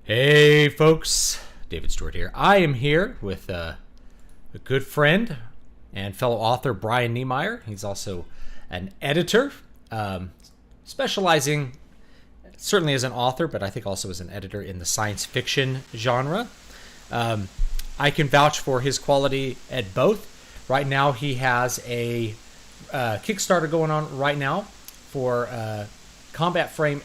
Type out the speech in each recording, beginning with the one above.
Hey folks, David Stewart here. I am here with a good friend and fellow author Brian Niemeier. He's also an editor, specializing certainly as an author, but I think also as an editor in the science fiction genre. I can vouch for his quality at both. Right now he has a Kickstarter going on right now for Combat Frame.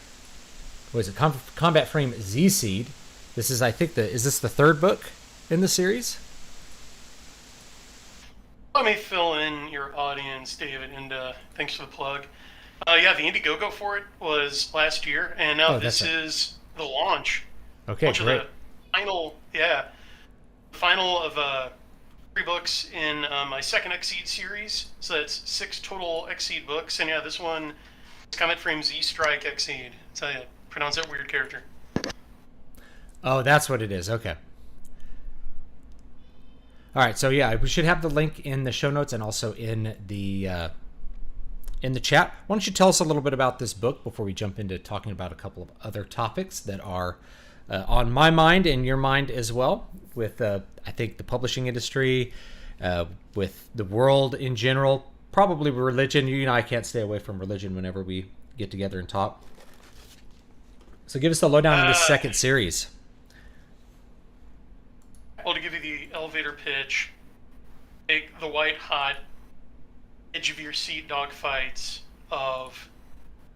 What is it? Combat Frame Z Seed. This is, I think, is this the third book in the series? Let me fill in your audience, David, and thanks for the plug. Yeah, the Indiegogo for it was last year, and now this is the launch. Okay, launch great. Of the final of 3 books in my second Xseed series. So that's 6 total Xseed books, and yeah, this one is Comet Frame Z Strike Xseed. That's how you pronounce that weird character. Oh, that's what it is. Okay. All right. So yeah, we should have the link in the show notes and also in the chat. Why don't you tell us a little bit about this book before we jump into talking about a couple of other topics that are on my mind and your mind as well, with I think the publishing industry, with the world in general, probably religion. You and I can't stay away from religion whenever we get together and talk. So give us the lowdown on this second series. Well, to give you the elevator pitch, take the white-hot, edge-of-your-seat dogfights of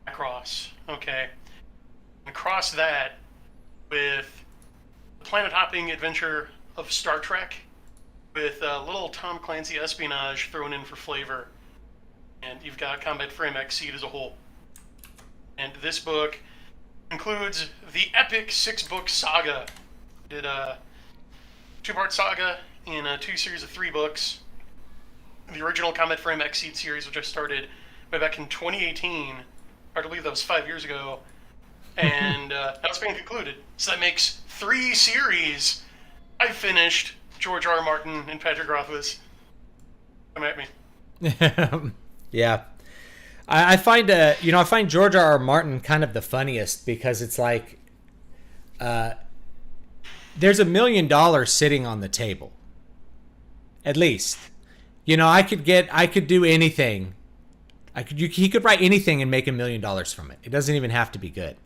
Macross, okay? And cross that with the planet-hopping adventure of Star Trek, with a little Tom Clancy espionage thrown in for flavor, and you've got Combat Frame Xseed as a whole. And this book includes the epic 6-book saga. Did a 2-part saga in 2 series of 3 books. The original Comet Frame Xseed series, which I started way back in 2018. Hard to believe that was 5 years ago. And now it's being concluded. So that makes 3 series. I finished George R. R. Martin and Patrick Rothfuss. Come at me. Yeah. I find I find George R. R. Martin kind of the funniest, because it's like there's $1 million sitting on the table. At least. I could do anything. He could write anything and make $1 million from it. It doesn't even have to be good.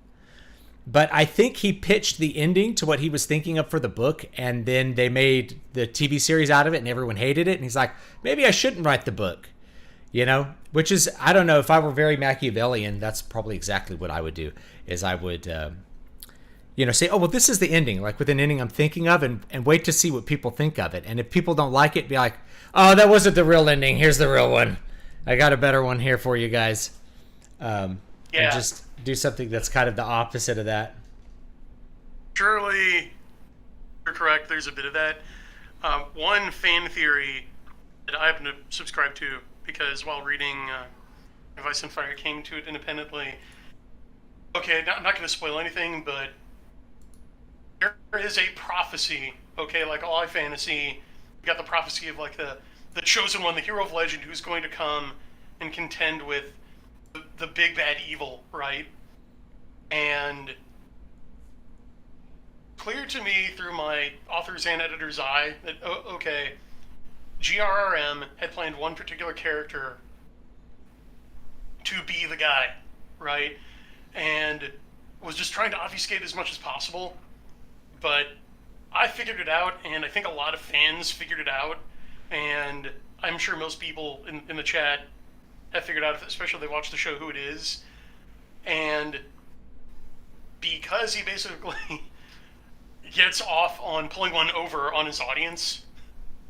But I think he pitched the ending to what he was thinking of for the book, and then they made the TV series out of it and everyone hated it, and he's like, maybe I shouldn't write the book. Which is, I don't know, if I were very Machiavellian, that's probably exactly what I would do, is I would, say, oh, well, this is the ending, like with an ending I'm thinking of, and wait to see what people think of it. And if people don't like it, be like, oh, that wasn't the real ending. Here's the real one. I got a better one here for you guys. And just do something that's kind of the opposite of that. Surely, you're correct. There's a bit of that. One fan theory that I happen to subscribe to, because while reading Vice and Fire, came to it independently. Okay, I'm not going to spoil anything, but there is a prophecy, okay, like all fantasy. You got the prophecy of like the chosen one, the hero of legend, who's going to come and contend with the big bad evil, right? And clear to me through my author's and editor's eye that, okay, GRRM had planned one particular character to be the guy, right? And was just trying to obfuscate as much as possible. But I figured it out, and I think a lot of fans figured it out, and I'm sure most people in the chat have figured out, especially if they watch the show, who it is. And because he basically gets off on pulling one over on his audience,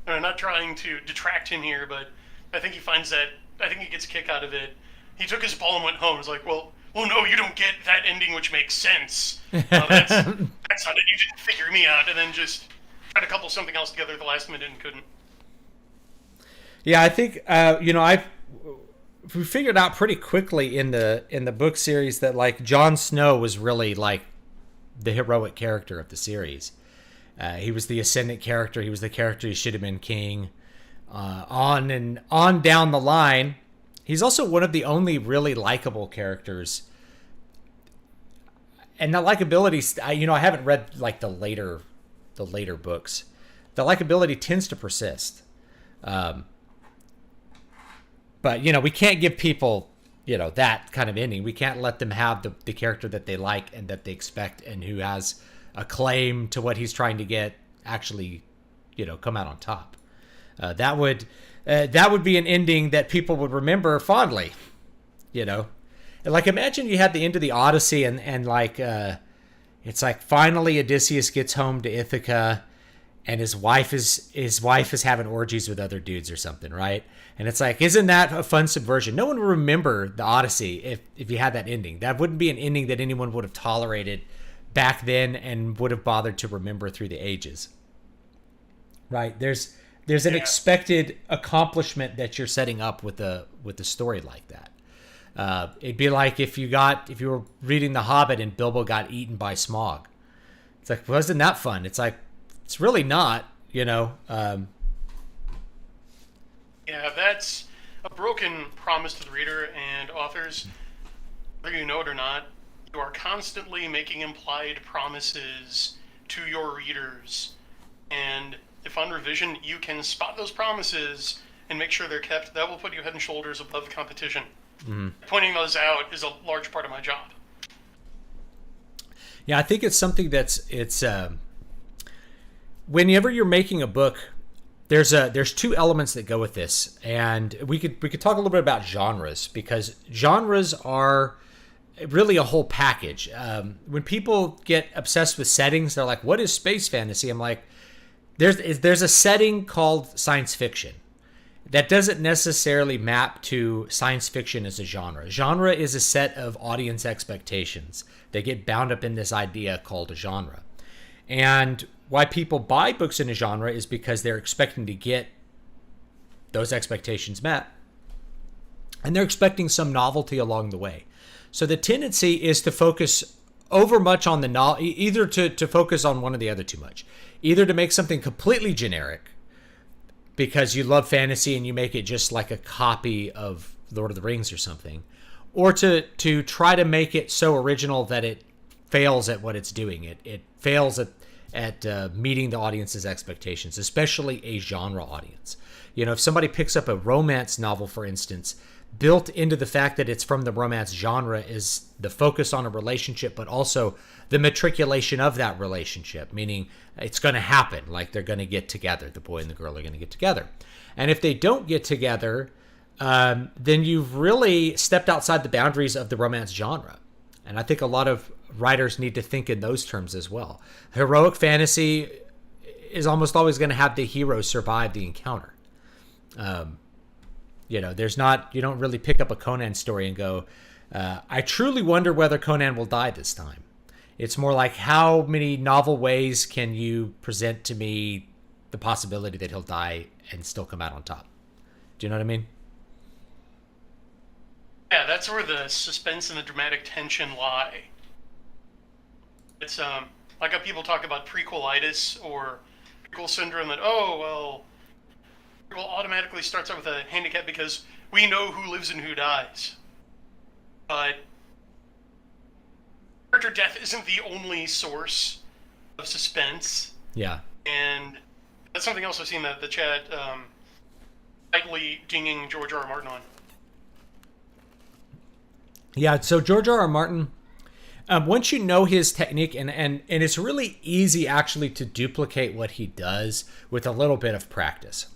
and I'm not trying to detract him here, but I think he finds that, I think he gets a kick out of it. He took his ball and went home. He's like, well, no, you don't get that ending, which makes sense. That's not it. You didn't figure me out, and then just tried to couple something else together at the last minute and couldn't. Yeah, I think we figured out pretty quickly in the book series that like Jon Snow was really like the heroic character of the series. He was the ascendant character. He was the character who should have been king. On down the line, he's also one of the only really likable characters. and the likability, I haven't read like the later books. The likability tends to persist. But we can't give people that kind of ending. We can't let them have the character that they like and that they expect and who has a claim to what he's trying to get actually come out on top. That would be an ending that people would remember fondly. And like, imagine you had the end of the Odyssey and like it's like finally Odysseus gets home to Ithaca and his wife is having orgies with other dudes or something, right? And it's like, isn't that a fun subversion? No one would remember the Odyssey if you had that ending. That wouldn't be an ending that anyone would have tolerated back then and would have bothered to remember through the ages. Right? There's an expected accomplishment that you're setting up with a story like that. It'd be like if you were reading The Hobbit and Bilbo got eaten by Smaug. It's like, wasn't that fun? It's like, it's really not, Yeah, that's a broken promise to the reader and authors. Whether you know it or not, you are constantly making implied promises to your readers. And if on revision you can spot those promises and make sure they're kept, that will put you head and shoulders above the competition. Mm-hmm. Pointing those out is a large part of my job. Yeah, I think it's something whenever you're making a book, there's two elements that go with this, and we could talk a little bit about genres, because genres are really a whole package. When people get obsessed with settings, they're like, "What is space fantasy?" I'm like, there's a setting called science fiction. That doesn't necessarily map to science fiction as a genre. Genre is a set of audience expectations that get bound up in this idea called a genre. And why people buy books in a genre is because they're expecting to get those expectations met. And they're expecting some novelty along the way. So the tendency is to focus over much on the either to focus on one or the other too much. Either to make something completely generic because you love fantasy and you make it just like a copy of Lord of the Rings or something, or to try to make it so original that it fails at what it's doing. It fails at meeting the audience's expectations, especially a genre audience. If somebody picks up a romance novel, for instance, built into the fact that it's from the romance genre is the focus on a relationship, but also the matriculation of that relationship, meaning it's going to happen, like they're going to get together. The boy and the girl are going to get together. And if they don't get together, then you've really stepped outside the boundaries of the romance genre. And I think a lot of writers need to think in those terms as well. Heroic fantasy is almost always going to have the hero survive the encounter. You don't really pick up a Conan story and go, I truly wonder whether Conan will die this time. It's more like, how many novel ways can you present to me the possibility that he'll die and still come out on top? Do you know what I mean? Yeah, that's where the suspense and the dramatic tension lie. It's like how people talk about prequelitis or prequel syndrome, that, prequel automatically starts out with a handicap because we know who lives and who dies. But character death isn't the only source of suspense. Yeah. And that's something else I've seen that the chat lightly dinging George R. R. Martin on. Yeah, so George R. R. Martin, once you know his technique, and it's really easy actually to duplicate what he does with a little bit of practice.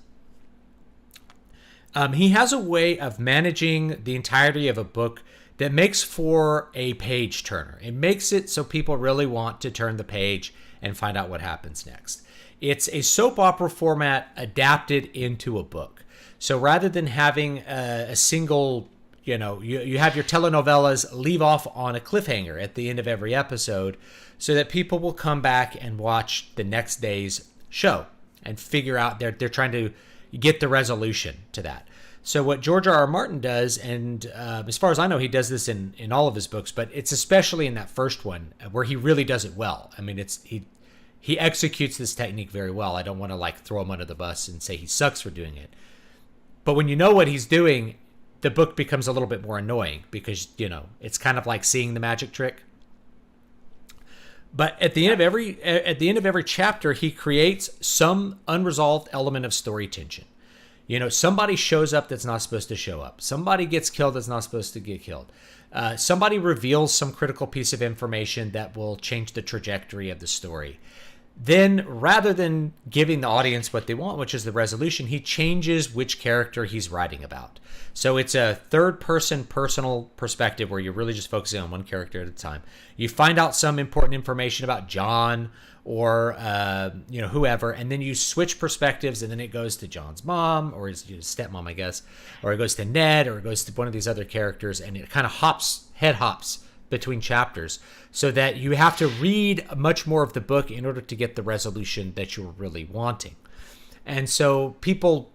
He has a way of managing the entirety of a book that makes for a page turner. It makes it so people really want to turn the page and find out what happens next. It's a soap opera format adapted into a book. So rather than having a single, you have your telenovelas leave off on a cliffhanger at the end of every episode so that people will come back and watch the next day's show and figure out they're trying to get the resolution to that. So what George R. R. Martin does, and as far as I know, he does this in all of his books, but it's especially in that first one where he really does it well. I mean, he executes this technique very well. I don't want to throw him under the bus and say he sucks for doing it. But when you know what he's doing, the book becomes a little bit more annoying because, it's kind of like seeing the magic trick. But at the end of every chapter, he creates some unresolved element of story tension. You know, somebody shows up that's not supposed to show up. Somebody gets killed that's not supposed to get killed. Somebody reveals some critical piece of information that will change the trajectory of the story. Then, rather than giving the audience what they want, which is the resolution, he changes which character he's writing about. So it's a third-person personal perspective where you're really just focusing on one character at a time. You find out some important information about John or whoever, and then you switch perspectives, and then it goes to John's mom or his stepmom, I guess, or it goes to Ned, or it goes to one of these other characters, and it kind of head hops between chapters, so that you have to read much more of the book in order to get the resolution that you're really wanting. And so people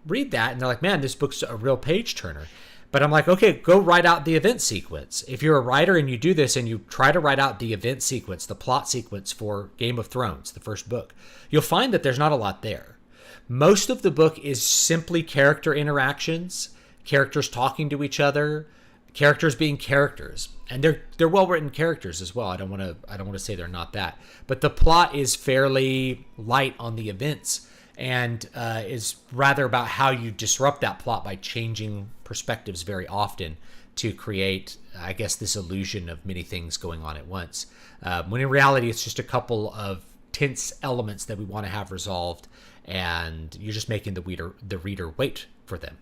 read that and they're like, man, this book's a real page turner. But I'm like, okay, go write out the event sequence. If you're a writer and you do this and you try to write out the event sequence, the plot sequence for Game of Thrones, the first book, you'll find that there's not a lot there. Most of the book is simply character interactions, characters talking to each other, characters being characters, and they're well-written characters as well. I don't want to say they're not that, but the plot is fairly light on the events, and is rather about how you disrupt that plot by changing perspectives very often to create, I guess, this illusion of many things going on at once. When in reality, it's just a couple of tense elements that we want to have resolved, and you're just making the reader wait for them.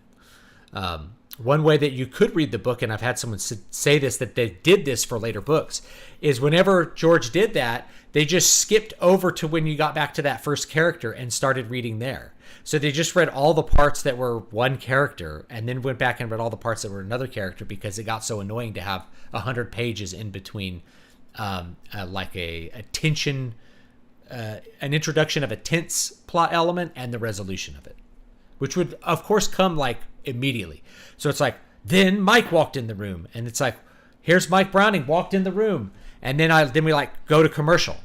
One way that you could read the book, and I've had someone say this, that they did this for later books, is whenever George did that, they just skipped over to when you got back to that first character and started reading there. So they just read all the parts that were one character and then went back and read all the parts that were another character, because it got so annoying to have 100 pages in between like a tension, an introduction of a tense plot element and the resolution of it, which would, of course, come like immediately. So it's like, then Mike walked in the room, and it's like, here's Mike Browning walked in the room, and then we like go to commercial,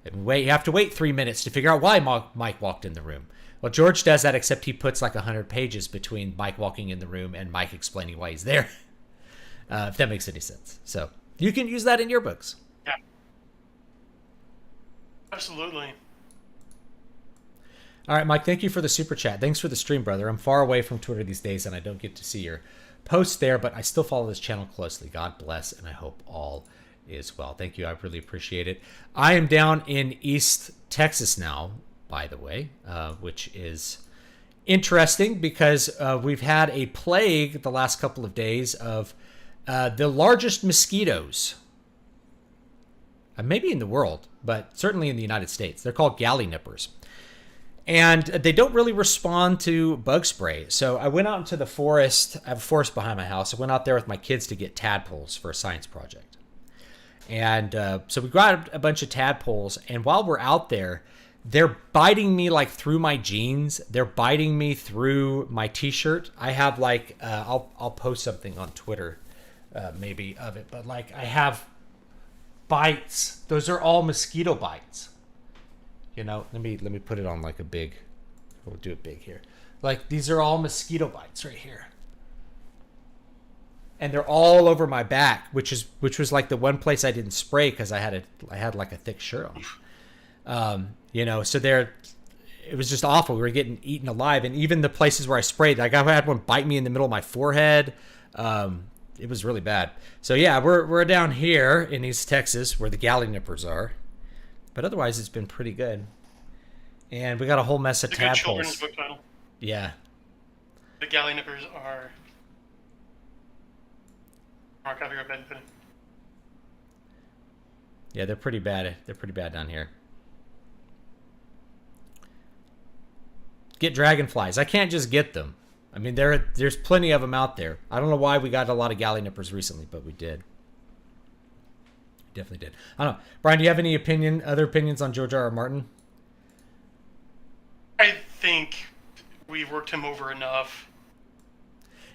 and you have to wait 3 minutes to figure out why Mike walked in the room. Well, George does that, except he puts like 100 pages between Mike walking in the room and Mike explaining why he's there. If that makes any sense. So you can use that in your books. Yeah, absolutely. All right, Mike, thank you for the super chat. Thanks for the stream, brother. I'm far away from Twitter these days, and I don't get to see your posts there, but I still follow this channel closely. God bless, and I hope all is well. Thank you. I really appreciate it. I am down in East Texas now, by the way, which is interesting because we've had a plague the last couple of days of the largest mosquitoes, maybe in the world, but certainly in the United States. They're called Galley Nippers. And they don't really respond to bug spray. So I went out into the forest. I have a forest behind my house. I went out there with my kids to get tadpoles for a science project. And so we grabbed a bunch of tadpoles. And while we're out there, they're biting me like through my jeans. They're biting me through my t-shirt. I have like, I'll post something on Twitter maybe of it. But like I have bites. Those are all mosquito bites. You know, let me put it on like a big, we'll do it big here. Like these are all mosquito bites right here. And they're all over my back, which was like the one place I didn't spray because I had like a thick shirt on. So it was just awful. We were getting eaten alive. And even the places where I sprayed, like I had one bite me in the middle of my forehead. It was really bad. So yeah, we're down here in East Texas where the Galley Nippers are. But otherwise, it's been pretty good. And we got a whole mess of tadpoles. Children's book title. Yeah. The Galley Nippers are... Mark, I have to go to bed and put it. Yeah, they're pretty bad. They're pretty bad down here. Get dragonflies. I can't just get them. I mean, there's plenty of them out there. I don't know why we got a lot of Galley Nippers recently, but we did. Definitely did. I don't know. Brian, do you have any other opinions on George R.R. Martin? I think we've worked him over enough.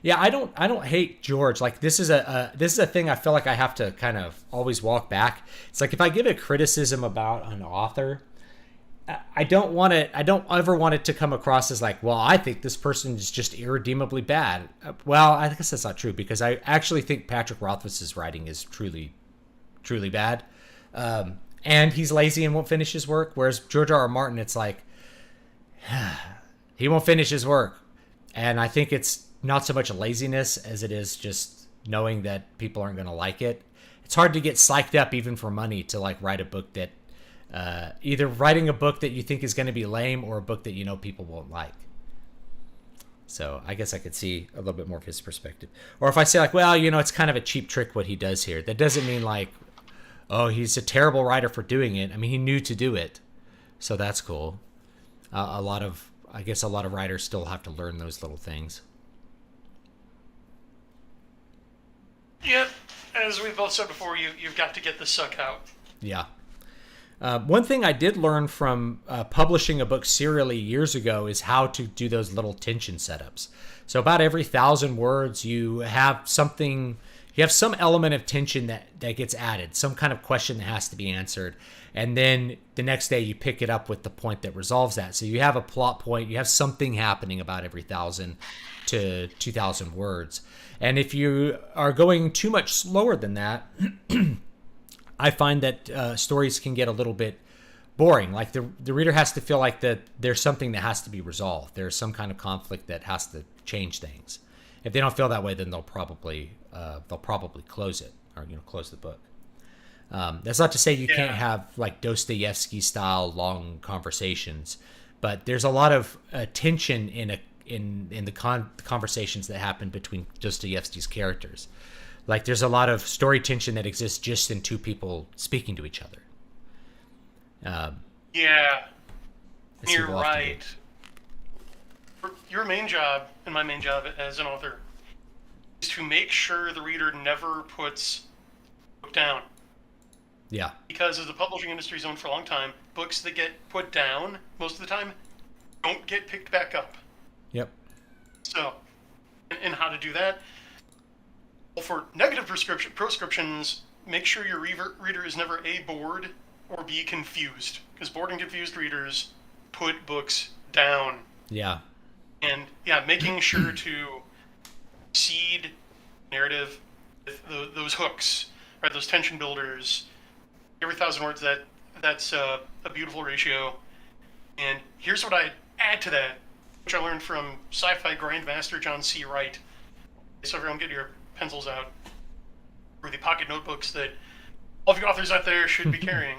Yeah, I don't hate George. Like this is a thing I feel like I have to kind of always walk back. It's like if I give a criticism about an author, I don't ever want it to come across as like, well, I think this person is just irredeemably bad. Well, I guess that's not true because I actually think Patrick Rothfuss's writing is truly bad. and he's lazy and won't finish his work. Whereas George R. R. Martin, it's like, he won't finish his work. And I think it's not so much a laziness as it is just knowing that people aren't going to like it. It's hard to get psyched up even for money to like write a book that either writing a book that you think is going to be lame or a book that you know people won't like. So I guess I could see a little bit more of his perspective. Or if I say like, well, you know, it's kind of a cheap trick what he does here. That doesn't mean like, oh, he's a terrible writer for doing it. I mean, he knew to do it. So that's cool. I guess a lot of writers still have to learn those little things. Yeah, as we've both said before, you've got to get the suck out. Yeah. One thing I did learn from publishing a book serially years ago is how to do those little tension setups. So about every 1,000 words, you have some element of tension that gets added, some kind of question that has to be answered. And then the next day you pick it up with the point that resolves that. So you have a plot point, you have something happening about every 1,000 to 2,000 words. And if you are going too much slower than that, I find that stories can get a little bit boring. Like the reader has to feel like that there's something that has to be resolved. There's some kind of conflict that has to change things. If they don't feel that way, then they'll probably close it or close the book. That's not to say you can't have like Dostoevsky style long conversations, but there's a lot of tension in the conversations that happen between Dostoevsky's characters. Like there's a lot of story tension that exists just in two people speaking to each other. You're right. Your main job and my main job as an author is to make sure the reader never puts the book down. Yeah. Because as the publishing industry's known for a long time, books that get put down most of the time don't get picked back up. Yep. So, and how to do that? Well, for negative proscriptions, make sure your reader is never A, bored, or B, confused. Because bored and confused readers put books down. Yeah. And making sure to seed narrative with those hooks, right? Those tension builders. Every 1,000 words, that's a beautiful ratio. And here's what I add to that, which I learned from sci-fi grandmaster John C. Wright. So everyone get your pencils out, or the pocket notebooks that all of you authors out there should be carrying.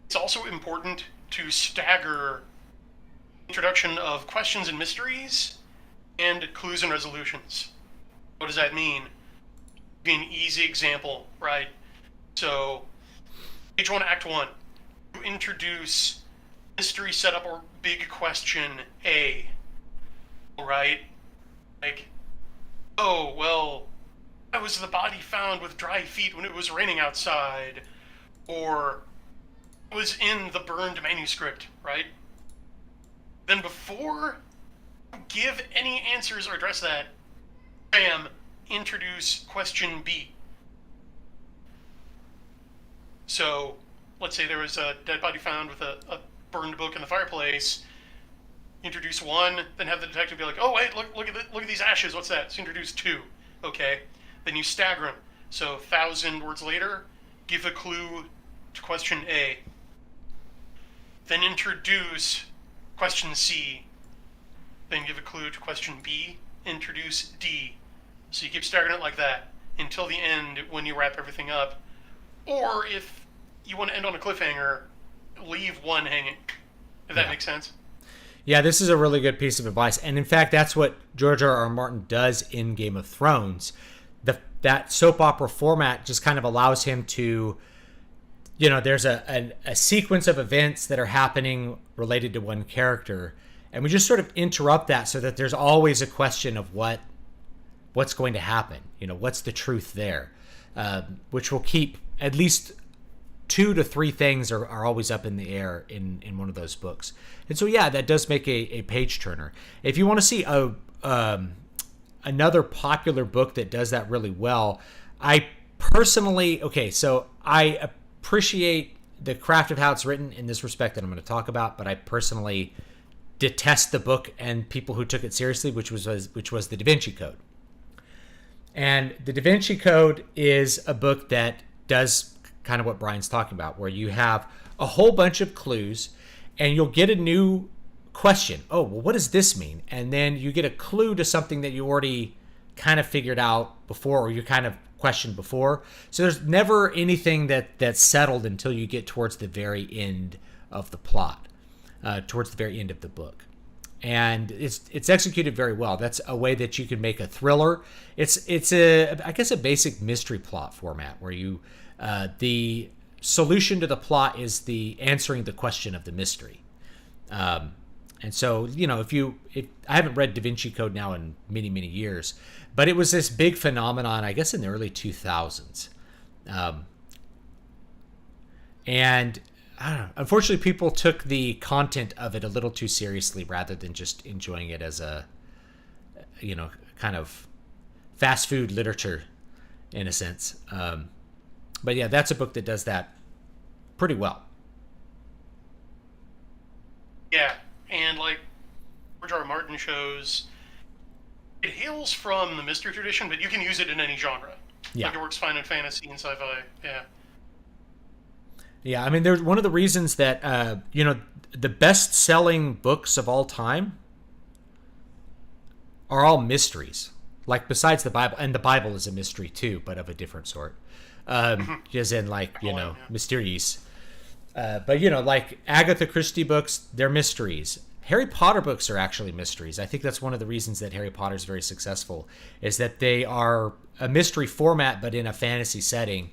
It's also important to stagger introduction of questions and mysteries and clues and resolutions. What does that mean? Be an easy example, right? So, page 1, act 1, you introduce mystery setup or big question A, right? Like, oh, well, why was the body found with dry feet when it was raining outside? Or was in the burned manuscript, right? Then before you give any answers or address that, bam, introduce question B. So, let's say there was a dead body found with a burned book in the fireplace. Introduce 1, then have the detective be like, oh wait, look at these ashes, what's that? So introduce 2, okay? Then you stagger them. So 1,000 words later, give a clue to question A. Then introduce question C. Then give a clue to question B. Introduce D. So you keep staggering it like that until the end when you wrap everything up. Or if you want to end on a cliffhanger, leave 1 hanging. If that makes sense. Yeah, this is a really good piece of advice. And in fact, that's what George R. R. Martin does in Game of Thrones. That soap opera format just kind of allows him to, there's a sequence of events that are happening related to one character. And we just sort of interrupt that so that there's always a question of what's going to happen. What's the truth there? Which will keep at least 2 to 3 things are always up in the air in one of those books. And so, that does make a page turner. If you want to see another popular book that does that really well, I appreciate the craft of how it's written in this respect that I'm going to talk about, but I personally detest the book and people who took it seriously, which was the Da Vinci Code. And the Da Vinci Code is a book that does kind of what Brian's talking about, where you have a whole bunch of clues and you'll get a new question. Oh, well, what does this mean? And then you get a clue to something that you already kind of figured out before, or you kind of questioned before. So there's never anything that's settled until you get towards the very end of the plot, towards the very end of the book. And it's executed very well. That's a way that you can make a thriller. It's I guess a basic mystery plot format where you the solution to the plot is the answering the question of the mystery. And so, if I haven't read Da Vinci Code now in many, many years, but it was this big phenomenon, I guess, in the early 2000s. And I don't know, unfortunately, people took the content of it a little too seriously rather than just enjoying it as a, kind of fast food literature in a sense. But yeah, that's a book that does that pretty well. Yeah, and like George R. R. Martin shows, it hails from the mystery tradition, but you can use it in any genre. Yeah. Like it works fine in fantasy and sci-fi. Yeah. Yeah, I mean, there's one of the reasons that, the best-selling books of all time are all mysteries. Like, besides the Bible, and the Bible is a mystery too, but of a different sort. As in, mysteries. But, like Agatha Christie books, they're mysteries. Harry Potter books are actually mysteries. I think that's one of the reasons that Harry Potter is very successful, is that they are a mystery format, but in a fantasy setting.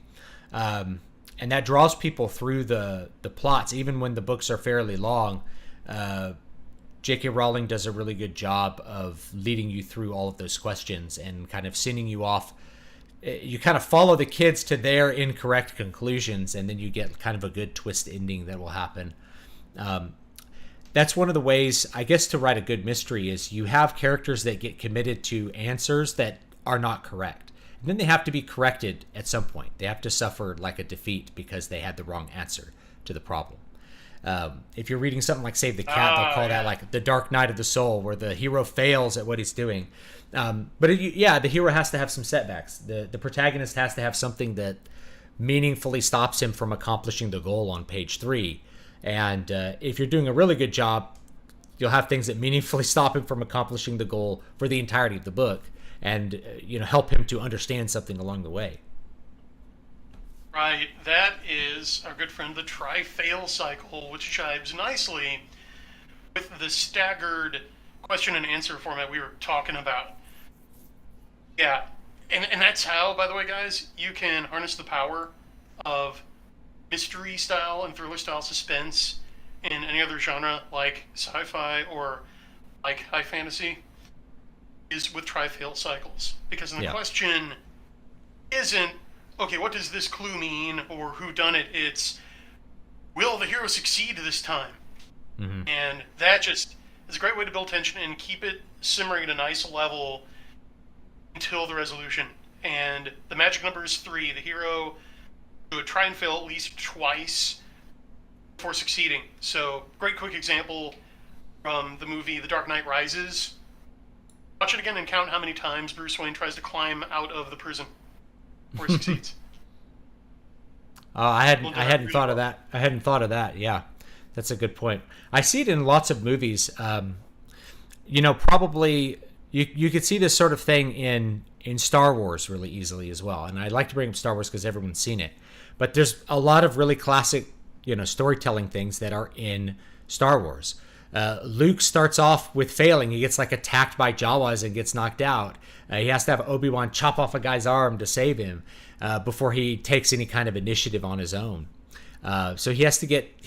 And that draws people through the plots, even when the books are fairly long. J.K. Rowling does a really good job of leading you through all of those questions and kind of sending you off. You kind of follow the kids to their incorrect conclusions, and then you get kind of a good twist ending that will happen. That's one of the ways, I guess, to write a good mystery is you have characters that get committed to answers that are not correct. And then they have to be corrected at some point. They have to suffer like a defeat because they had the wrong answer to the problem. If you're reading something like Save the Cat, they'll call that like the Dark Night of the Soul, where the hero fails at what he's doing. But the hero has to have some setbacks. The protagonist has to have something that meaningfully stops him from accomplishing the goal on page 3. And if you're doing a really good job, you'll have things that meaningfully stop him from accomplishing the goal for the entirety of the book, and help him to understand something along the way. Right, that is our good friend the try-fail cycle, which jives nicely with the staggered question and answer format we were talking about. Yeah, and that's how, by the way, guys, you can harness the power of mystery style and thriller style suspense in any other genre like sci-fi or like high fantasy, is with try-fail cycles. Because the question isn't, okay, what does this clue mean, or who done it? It's, will the hero succeed this time? Mm-hmm. And that just is a great way to build tension and keep it simmering at a nice level until the resolution. And the magic number is 3. The hero would try and fail at least twice before succeeding. So, great quick example from the movie The Dark Knight Rises. Watch it again and count how many times Bruce Wayne tries to climb out of the prison before he succeeds. I hadn't thought of that. I hadn't thought of that. Yeah, that's a good point. I see it in lots of movies. Probably you could see this sort of thing in Star Wars really easily as well. And I like to bring up Star Wars because everyone's seen it. But there's a lot of really classic, storytelling things that are in Star Wars. Luke starts off with failing. He gets attacked by Jawas and gets knocked out. He has to have Obi-Wan chop off a guy's arm to save him before he takes any kind of initiative on his own. So he has to get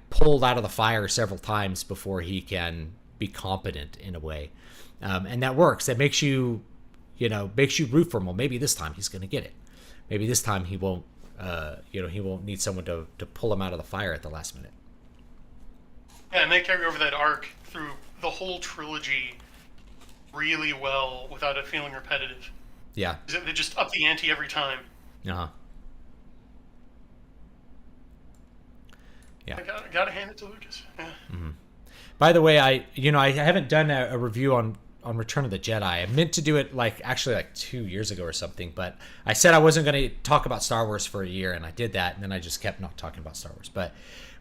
pulled out of the fire several times before he can be competent in a way, and that works. That makes you root for him. Well, maybe this time he's going to get it. Maybe this time he won't. He won't need someone to pull him out of the fire at the last minute. Yeah, and they carry over that arc through the whole trilogy really well without it feeling repetitive. Yeah. They just up the ante every time. Uh-huh. Yeah. I gotta hand it to Lucas. Yeah. Mm-hmm. By the way, I haven't done a review on on Return of the Jedi. I meant to do it like 2 years ago or something, but I said I wasn't going to talk about Star Wars for a year, and I did that, and then I just kept not talking about Star Wars. But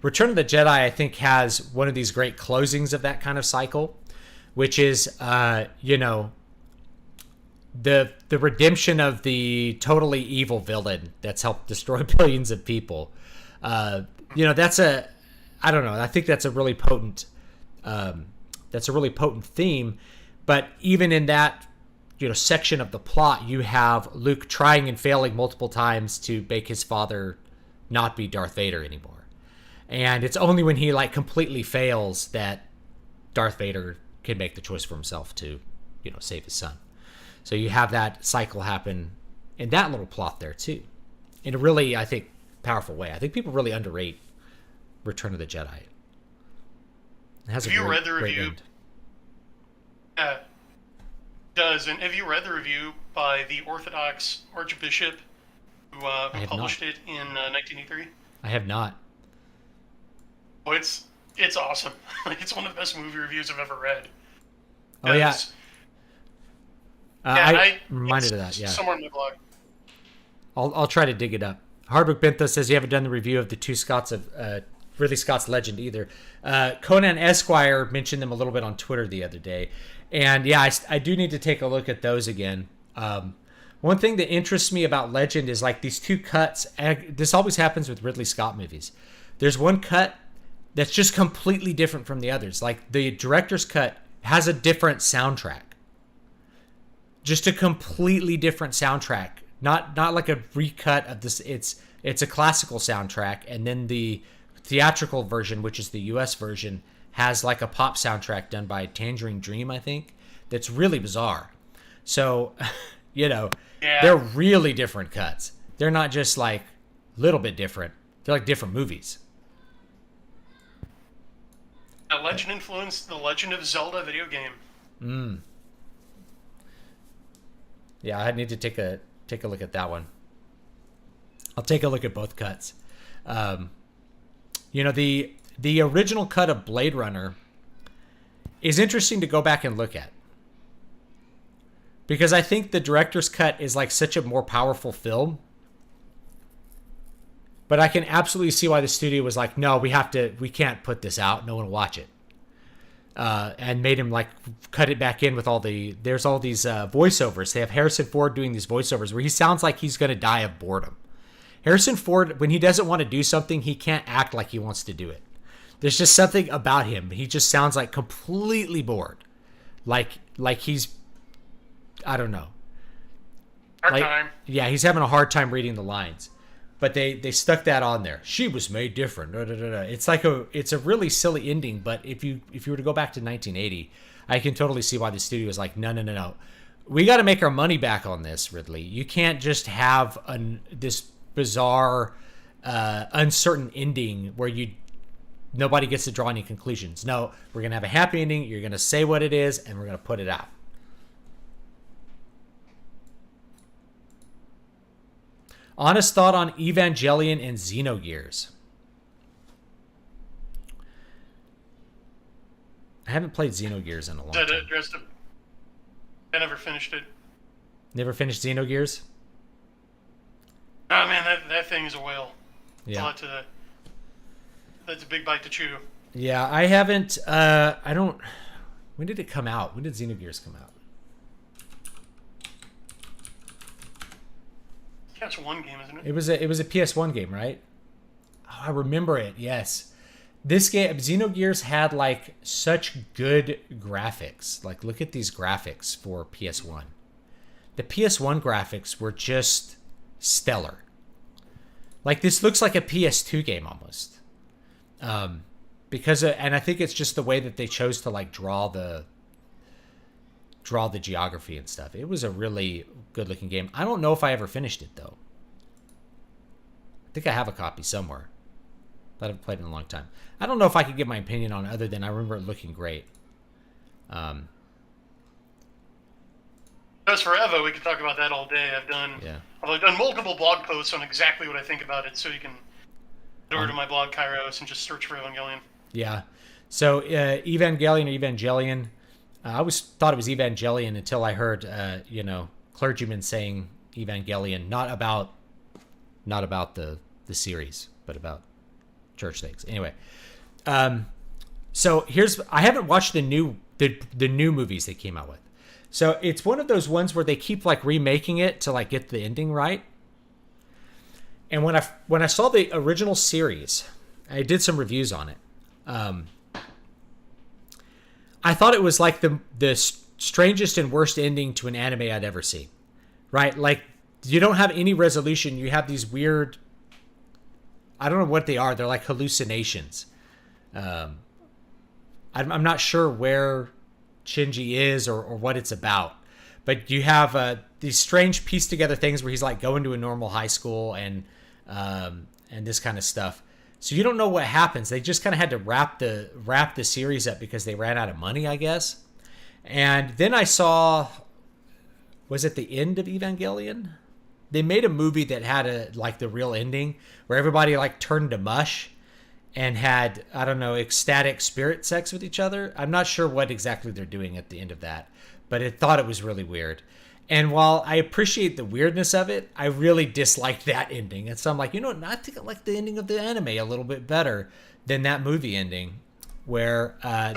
Return of the Jedi, I think, has one of these great closings of that kind of cycle, which is, you know, the redemption of the totally evil villain that's helped destroy billions of people. You know, I don't know. I think that's a really potent theme. But even in that, you know, section of the plot, you have Luke trying and failing multiple times to make his father not be Darth Vader anymore. And it's only when he like completely fails that Darth Vader can make the choice for himself to, you know, save his son. So you have that cycle happen in that little plot there too, in a really, I think, powerful way. I think people really underrate Return of the Jedi. It has have you read the review? Yeah, does. And have you read the review by the Orthodox Archbishop who published it in 1983? I have not. Oh, it's awesome. It's one of the best movie reviews I've ever read. Oh yeah. I reminded of that. Yeah. Somewhere in my blog. I'll try to dig it up. Hardwick Bentha says you haven't done the review of the two Scots of Ridley Scott's Legend either. Conan Esquire mentioned them a little bit on Twitter the other day, and yeah, I do need to take a look at those again. One thing that interests me about Legend is like these two cuts. This always happens with Ridley Scott movies. There's one cut that's just completely different from the others. Like the director's cut has a different soundtrack. Just a completely different soundtrack. Not like a recut of this. It's a classical soundtrack, and then the theatrical version, which is the US version, has like a pop soundtrack done by Tangerine Dream, I think. That's really bizarre. So, you know, They're really different cuts. They're not just like a little bit different. They're like different movies. Legend influenced the Legend of Zelda video game. Yeah, I need to take a look at that one. I'll take a look at both cuts. You know, the original cut of Blade Runner is interesting to go back and look at. Because I think the director's cut is like such a more powerful film. But I can absolutely see why the studio was like, no, we can't put this out. No one will watch it. And made him like cut it back in with there's all these voiceovers. They have Harrison Ford doing these voiceovers where he sounds like he's going to die of boredom. Harrison Ford, when he doesn't want to do something, he can't act like he wants to do it. There's just something about him. He just sounds like completely bored. Like he's, I don't know. Hard time. Yeah, he's having a hard time reading the lines. But they stuck that on there. She was made different. Da, da, da, da. It's a really silly ending. But if you were to go back to 1980, I can totally see why the studio was like, no. We got to make our money back on this, Ridley. You can't just have this bizarre, uncertain ending where nobody gets to draw any conclusions. No, we're gonna have a happy ending. You're gonna say what it is, and we're gonna put it out. Honest thought on Evangelion and Xenogears. I haven't played Xenogears in a long time. I never finished it. Never finished Xenogears? Oh man, that thing is a whale. Yeah. That's a big bite to chew. Yeah, I haven't. I don't. When did it come out? When did Xenogears come out? PS1 game, isn't it? It was a PS1 game, right? Oh, I remember it. Yes. This game, Xenogears, had like such good graphics. Like, look at these graphics for PS1. The PS1 graphics were just stellar. Like, this looks like a PS2 game almost. And I think it's just the way that they chose to like draw the geography and stuff. It was a really good looking game. I don't know if I ever finished it though. I think I have a copy somewhere, but I've played it in a long time. I don't know if I could give my opinion on it other than I remember it looking great. As for Eva, we could talk about that all day. I've done multiple blog posts on exactly what I think about it, so you can go over to my blog Kairos and just search for Evangelion. Yeah. So Evangelion or Evangelion, I always thought it was Evangelion until I heard, clergymen saying Evangelion, not about the series, but about church things. Anyway, so I haven't watched the new movies they came out with. So it's one of those ones where they keep like remaking it to like get the ending right. And when I saw the original series, I did some reviews on it. I thought it was like the strangest and worst ending to an anime I'd ever seen. Right? Like, you don't have any resolution. You have these weird, I don't know what they are. They're like hallucinations. I'm not sure where Shinji is or what it's about. But you have these strange pieced together things where he's like going to a normal high school and this kind of stuff. So you don't know what happens. They just kind of had to wrap the series up because they ran out of money, I guess. And then I saw, was it the end of Evangelion? They made a movie that had the real ending where everybody like turned to mush and had, I don't know, ecstatic spirit sex with each other. I'm not sure what exactly they're doing at the end of that, but I thought it was really weird. And while I appreciate the weirdness of it, I really disliked that ending. And so I'm like, I think I like the ending of the anime a little bit better than that movie ending, where I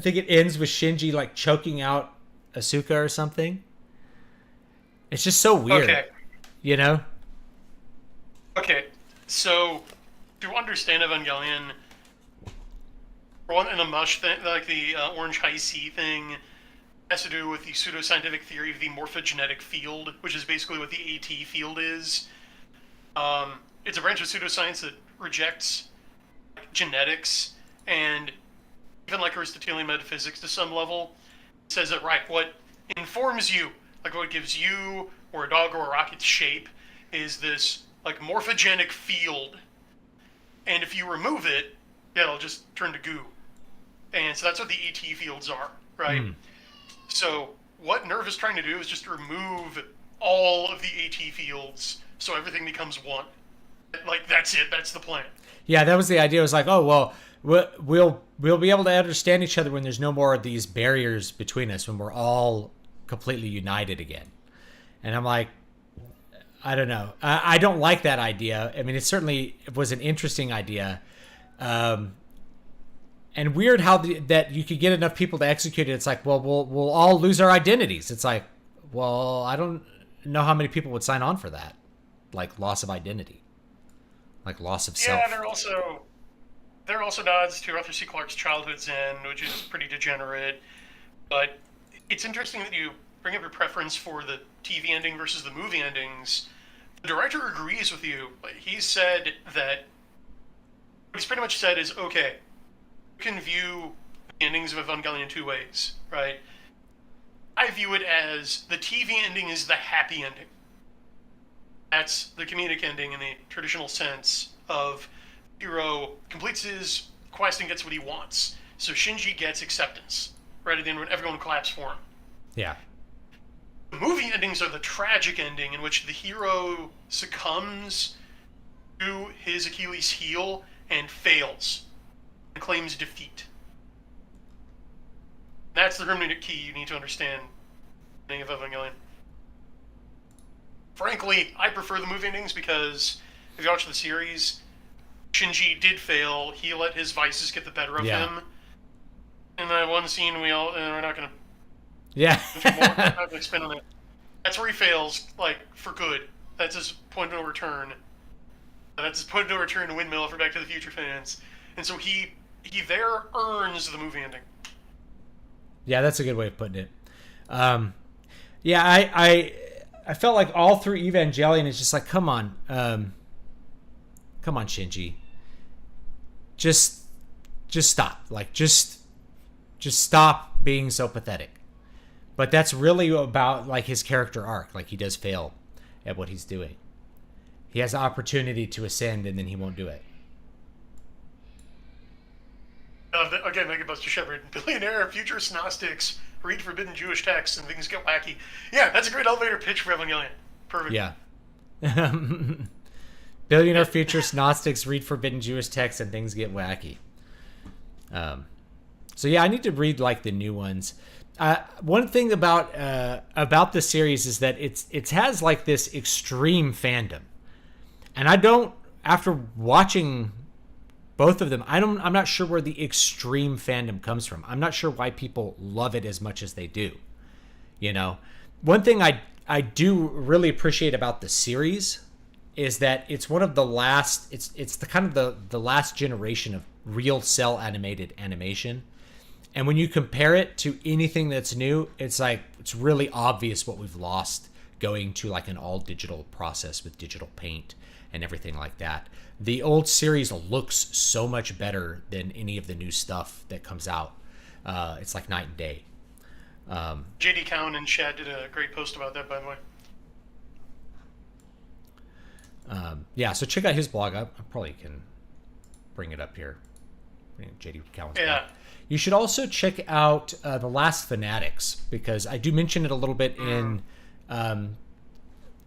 think it ends with Shinji like choking out Asuka or something. It's just so weird, Okay, so to understand Evangelion, in the mush thing, like the orange high C thing, has to do with the pseudoscientific theory of the morphogenetic field, which is basically what the AT field is. It's a branch of pseudoscience that rejects genetics and even like Aristotelian metaphysics to some level. It says that, right, what informs you, like what gives you or a dog or a rock its shape, is this like morphogenic field. And if you remove it, it'll just turn to goo. And so that's what the AT fields are, right? So what Nerve is trying to do is just remove all of the AT fields so everything becomes one. Like, that's it. That's the plan. Yeah, that was the idea. It was like, oh, well, we'll be able to understand each other when there's no more of these barriers between us, when we're all completely united again. And I'm like, I don't know. I don't like that idea. I mean, it was an interesting idea. And weird how that you could get enough people to execute it. It's like, well, we'll all lose our identities. It's like, well, I don't know how many people would sign on for that. Like loss of identity, like loss of self. Yeah, there are also nods to Arthur C. Clarke's Childhood Zen, which is pretty degenerate. But it's interesting that you bring up your preference for the TV ending versus the movie endings. The director agrees with you. He said that what he's pretty much said is, okay, can view the endings of Evangelion two ways, right? I view it as the TV ending is the happy ending. That's the comedic ending in the traditional sense of hero completes his quest and gets what he wants. So Shinji gets acceptance right at the end when everyone claps for him. Yeah. The movie endings are the tragic ending in which the hero succumbs to his Achilles heel and fails. Claims defeat. That's the hermeneutic key you need to understand the ending of Evangelion. Frankly, I prefer the movie endings because if you watch the series, Shinji did fail. He let his vices get the better of him. And that one scene we're not gonna we're not gonna expand on that. That's where he fails, like, for good. That's his point of no return. That's his point of no return to Windmill for Back to the Future fans. And so he there earns the movie ending. Yeah, that's a good way of putting it. I felt like all through Evangelion, it's just like, come on, Shinji, just stop, like just stop being so pathetic. But that's really about like his character arc. Like he does fail at what he's doing. He has the opportunity to ascend, and then he won't do it. Again, Mega Buster Shepard, Billionaire, Futurist Gnostics, read forbidden Jewish texts and things get wacky. Yeah, that's a great elevator pitch for Evangelion. Perfect. Yeah. Billionaire, Futurist Gnostics, read forbidden Jewish texts and things get wacky. So yeah, I need to read like the new ones. One thing about the series is that it has like this extreme fandom, and I don't. After watching both of them, I'm not sure where the extreme fandom comes from. I'm not sure why people love it as much as they do. You know, one thing I do really appreciate about the series is that it's one of the last. It's the kind of the last generation of real cell animated animation. And when you compare it to anything that's new, it's like it's really obvious what we've lost going to like an all digital process with digital paint and everything like that. The old series looks so much better than any of the new stuff that comes out. It's like night and day. JD Cowan and Shad did a great post about that, by the way. Yeah, so check out his blog. I probably can bring it up here. JD Cowan's blog. You should also check out the Last Fanatics, because I do mention it a little bit in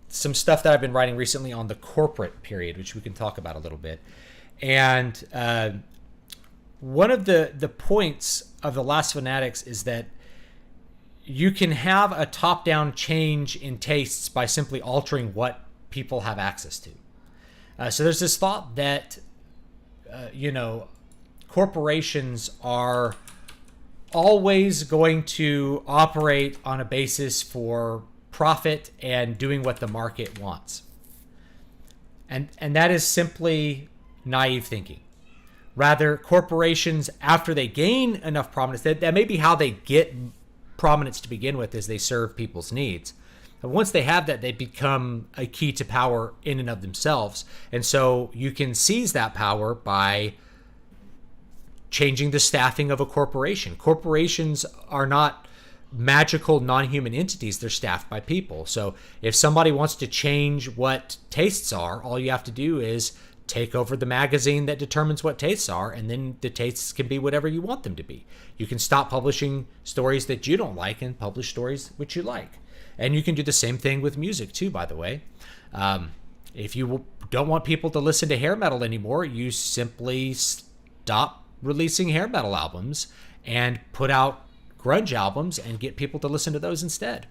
some stuff that I've been writing recently on the corporate period, which we can talk about a little bit. And one of the points of the Last Fanatics is that you can have a top-down change in tastes by simply altering what people have access to. So there's this thought that, corporations are always going to operate on a basis for profit and doing what the market wants. And that is simply naive thinking. Rather, corporations, after they gain enough prominence, that may be how they get prominence to begin with, is they serve people's needs. But once they have that, they become a key to power in and of themselves. And so you can seize that power by changing the staffing of a corporation. Corporations are not magical non-human entities. They're staffed by people. So if somebody wants to change what tastes are, all you have to do is take over the magazine that determines what tastes are, and then the tastes can be whatever you want them to be. You can stop publishing stories that you don't like and publish stories which you like. And you can do the same thing with music too, by the way. If you don't want people to listen to hair metal anymore, you simply stop releasing hair metal albums and put out grunge albums and get people to listen to those instead.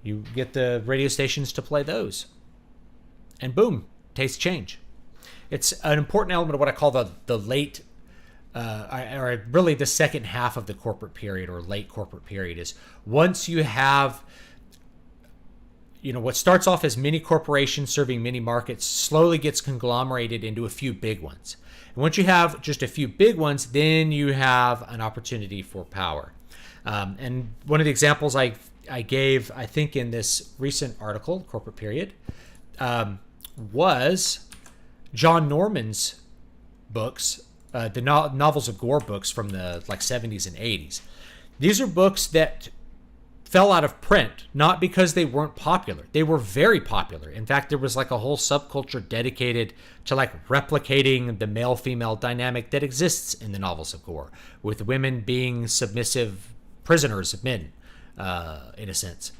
You get the radio stations to play those. And boom, tastes change. It's an important element of what I call the late, or really the second half of the corporate period, or late corporate period, is once you have, what starts off as many corporations serving many markets slowly gets conglomerated into a few big ones. And once you have just a few big ones, then you have an opportunity for power. And one of the examples I gave, I think, in this recent article, Corporate Period, was John Norman's books, the novels of Gore Books from the 70s and 80s. These are books that fell out of print, not because they weren't popular. They were very popular. In fact, there was a whole subculture dedicated to replicating the male-female dynamic that exists in the novels of Gore, with women being submissive prisoners of men, in a sense.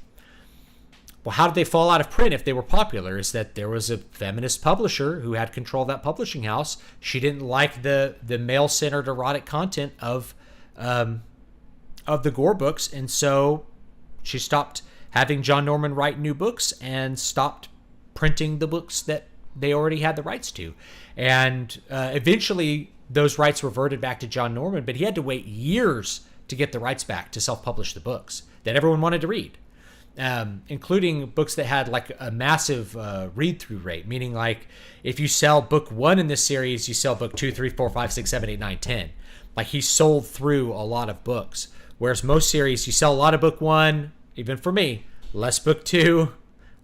Well, how did they fall out of print if they were popular? Is that there was a feminist publisher who had control of that publishing house. She didn't like the male-centered erotic content of the Gore books, and so she stopped having John Norman write new books and stopped printing the books that they already had the rights to. And eventually those rights reverted back to John Norman, but he had to wait years to get the rights back to self-publish the books that everyone wanted to read, including books that had a massive read-through rate, meaning if you sell book 1 in this series, you sell book 2, 3, 4, 5, 6, 7, 8, 9, 10. He sold through a lot of books. Whereas most series, you sell a lot of book 1, even for me, less book 2,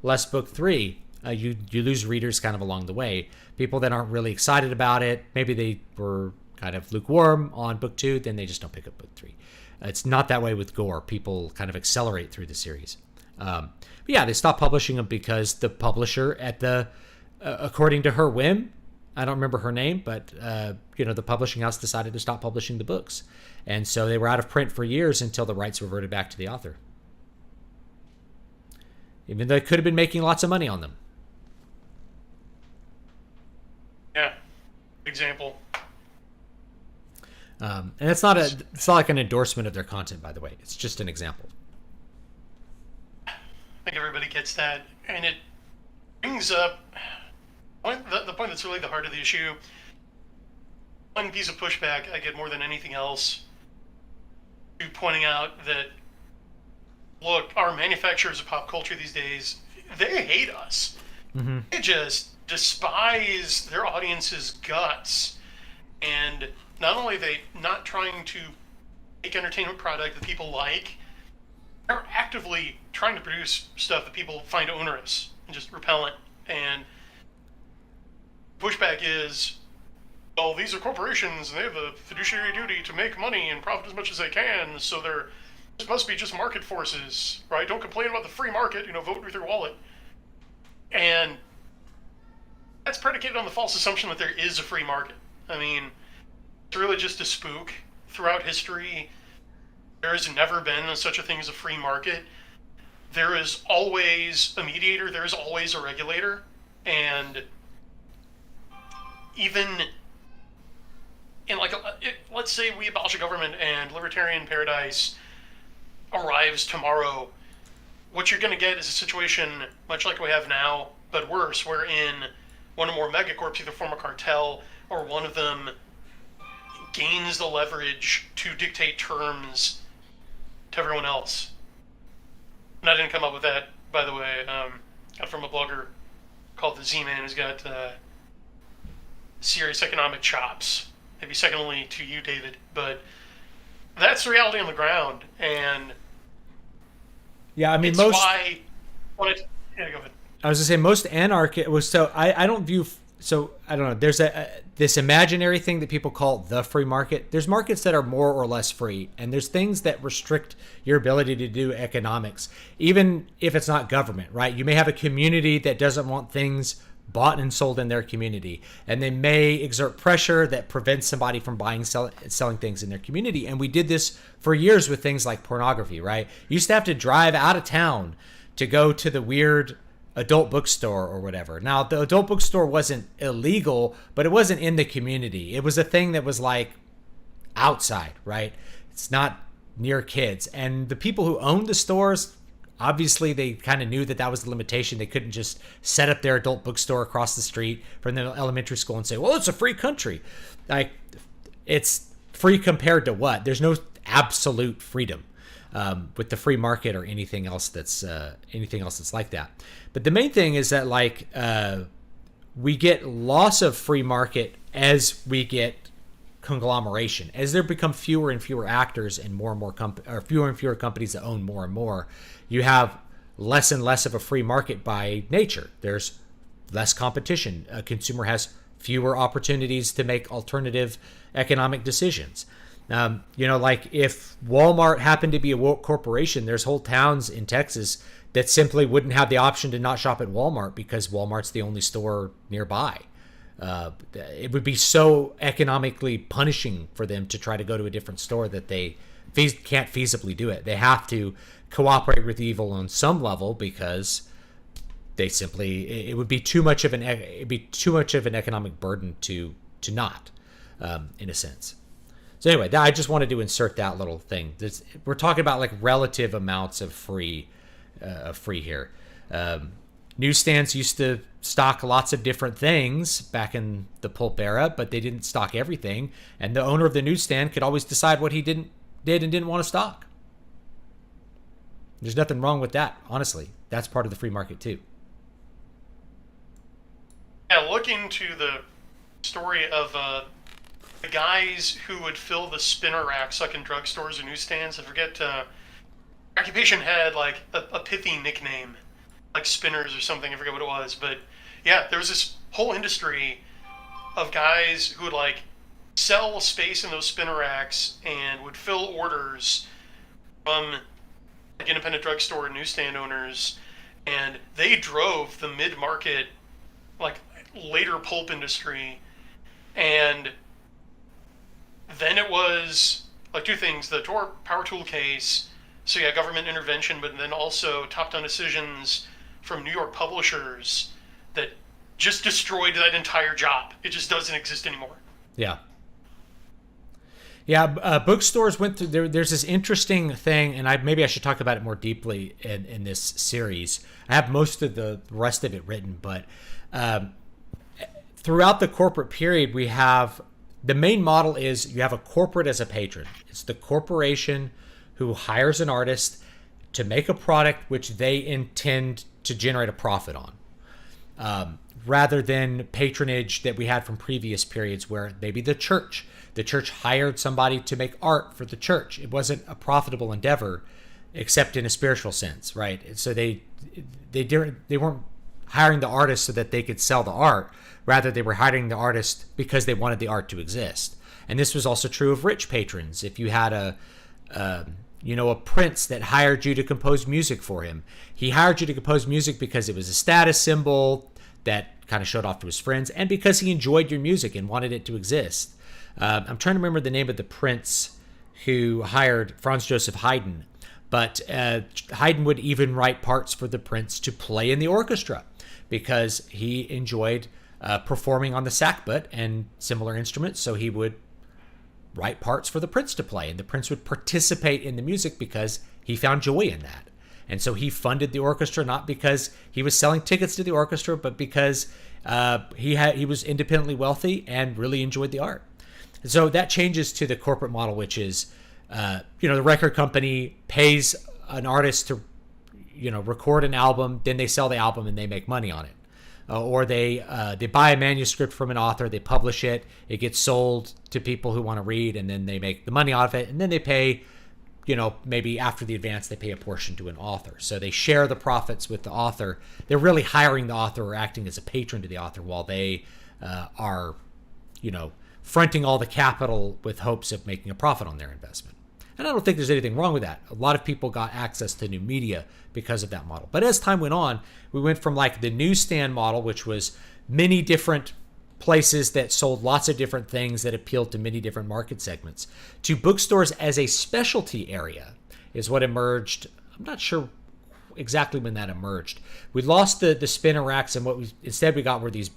less book 3. You lose readers kind of along the way. People that aren't really excited about it, maybe they were kind of lukewarm on book 2, then they just don't pick up book 3. It's not that way with Gore. People kind of accelerate through the series. But yeah, they stopped publishing them because the publisher at according to her whim, I don't remember her name, but the publishing house decided to stop publishing the books. And so they were out of print for years until the rights reverted back to the author. Even though they could have been making lots of money on them. Yeah. Example. And it's not like an endorsement of their content, by the way. It's just an example. I think everybody gets that, and it brings up the point that's really the heart of the issue. One piece of pushback I get more than anything else to pointing out that, look, our manufacturers of pop culture these days, they hate us. Mm-hmm. They just despise their audience's guts. And not only are they not trying to make entertainment product that people like, they're actively trying to produce stuff that people find onerous and just repellent. And pushback is, well, these are corporations and they have a fiduciary duty to make money and profit as much as they can, so there must be just market forces, right? Don't complain about the free market, vote with your wallet. And that's predicated on the false assumption that there is a free market. I mean, it's really just a spook. Throughout history, there has never been such a thing as a free market. There is always a mediator, there is always a regulator, and even in let's say we abolish a government and libertarian paradise arrives tomorrow, what you're going to get is a situation much like we have now, but worse, wherein one or more megacorps either form a cartel or one of them gains the leverage to dictate terms to everyone else. And I didn't come up with that, by the way. Got from a blogger called the Z-Man, who's got serious economic chops. Maybe second only to you, David. But that's the reality on the ground. And yeah, I mean, it's most. Why. Yeah, go ahead. I was gonna say most anarchists was so. I don't view. So I don't know. There's this imaginary thing that people call the free market. There's markets that are more or less free, and there's things that restrict your ability to do economics, even if it's not government, right? You may have a community that doesn't want things bought and sold in their community, and they may exert pressure that prevents somebody from buying, selling things in their community. And we did this for years with things like pornography, right? You used to have to drive out of town to go to the weird adult bookstore or whatever. Now, the adult bookstore wasn't illegal, but it wasn't in the community. It was a thing that was like outside, right? It's not near kids. And the people who owned the stores, obviously they kind of knew that that was the limitation. They couldn't just set up their adult bookstore across the street from the elementary school and say, well, it's a free country. Like, it's free compared to what? There's no absolute freedom with the free market or anything else that's like that. But the main thing is that we get loss of free market as we get conglomeration, as there become fewer and fewer actors and more and more fewer and fewer companies that own more and more. You have less and less of a free market by nature. There's less competition. A consumer has fewer opportunities to make alternative economic decisions. Like if Walmart happened to be a woke corporation, there's whole towns in Texas that simply wouldn't have the option to not shop at Walmart because Walmart's the only store nearby. It would be so economically punishing for them to try to go to a different store that they can't feasibly do it. They have to cooperate with evil on some level because it would be too much of an economic burden to not, in a sense. So anyway, I just wanted to insert that little thing. We're talking about like relative amounts of free here. Newsstands used to stock lots of different things back in the pulp era, but they didn't stock everything. And the owner of the newsstand could always decide what he did and didn't want to stock. There's nothing wrong with that, honestly. That's part of the free market too. Yeah, look into the story of the guys who would fill the spinner racks like in drugstores or newsstands. I forget, occupation had like a pithy nickname, like Spinners or something. I forget what it was, but yeah, there was this whole industry of guys who would like sell space in those spinner racks and would fill orders from like independent drugstore and newsstand owners, and they drove the mid-market, like later pulp industry. And then it was like two things: the power tool case. So yeah, government intervention, but then also top-down decisions from New York publishers that just destroyed that entire job. It just doesn't exist anymore. Yeah. Yeah, bookstores went through. There's this interesting thing, and maybe I should talk about it more deeply in this series. I have most of the rest of it written, but um, throughout the corporate period, we have the main model is you have a corporate as a patron. It's the corporation who hires an artist to make a product which they intend to generate a profit on. Rather than patronage that we had from previous periods where maybe the church hired somebody to make art for the church. It wasn't a profitable endeavor except in a spiritual sense, right? So they weren't hiring the artist so that they could sell the art. Rather, they were hiring the artist because they wanted the art to exist. And this was also true of rich patrons. If you had a prince that hired you to compose music for him, he hired you to compose music because it was a status symbol that kind of showed off to his friends, and because he enjoyed your music and wanted it to exist. I'm trying to remember the name of the prince who hired Franz Joseph Haydn, but Haydn would even write parts for the prince to play in the orchestra because he enjoyed performing on the sackbut and similar instruments, so he would write parts for the prince to play, and the prince would participate in the music because he found joy in that. And so he funded the orchestra not because he was selling tickets to the orchestra, but because he was independently wealthy and really enjoyed the art. And so that changes to the corporate model, which is, the record company pays an artist to, record an album, then they sell the album and they make money on it. Or they buy a manuscript from an author, they publish it, it gets sold to people who want to read, and then they make the money off it, and then they pay, maybe after the advance, they pay a portion to an author. So they share the profits with the author. They're really hiring the author or acting as a patron to the author while they are, fronting all the capital with hopes of making a profit on their investment. And I don't think there's anything wrong with that. A lot of people got access to new media because of that model. But as time went on, we went from like the newsstand model, which was many different places that sold lots of different things that appealed to many different market segments, to bookstores as a specialty area is what emerged. I'm not sure exactly when that emerged. We lost the spinner racks, and what we instead we got were these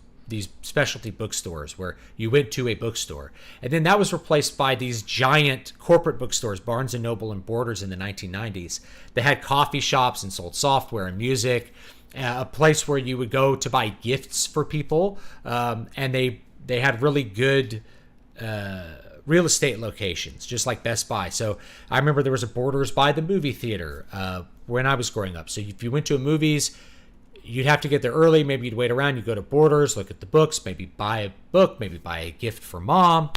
specialty bookstores where you went to a bookstore. And then that was replaced by these giant corporate bookstores, Barnes & Noble and Borders in the 1990s. They had coffee shops and sold software and music, a place where you would go to buy gifts for people. And they had really good real estate locations, just like Best Buy. So I remember there was a Borders by the movie theater when I was growing up. So if you went to a movies, you'd have to get there early. Maybe you'd wait around. You'd go to Borders, look at the books, maybe buy a book, maybe buy a gift for mom,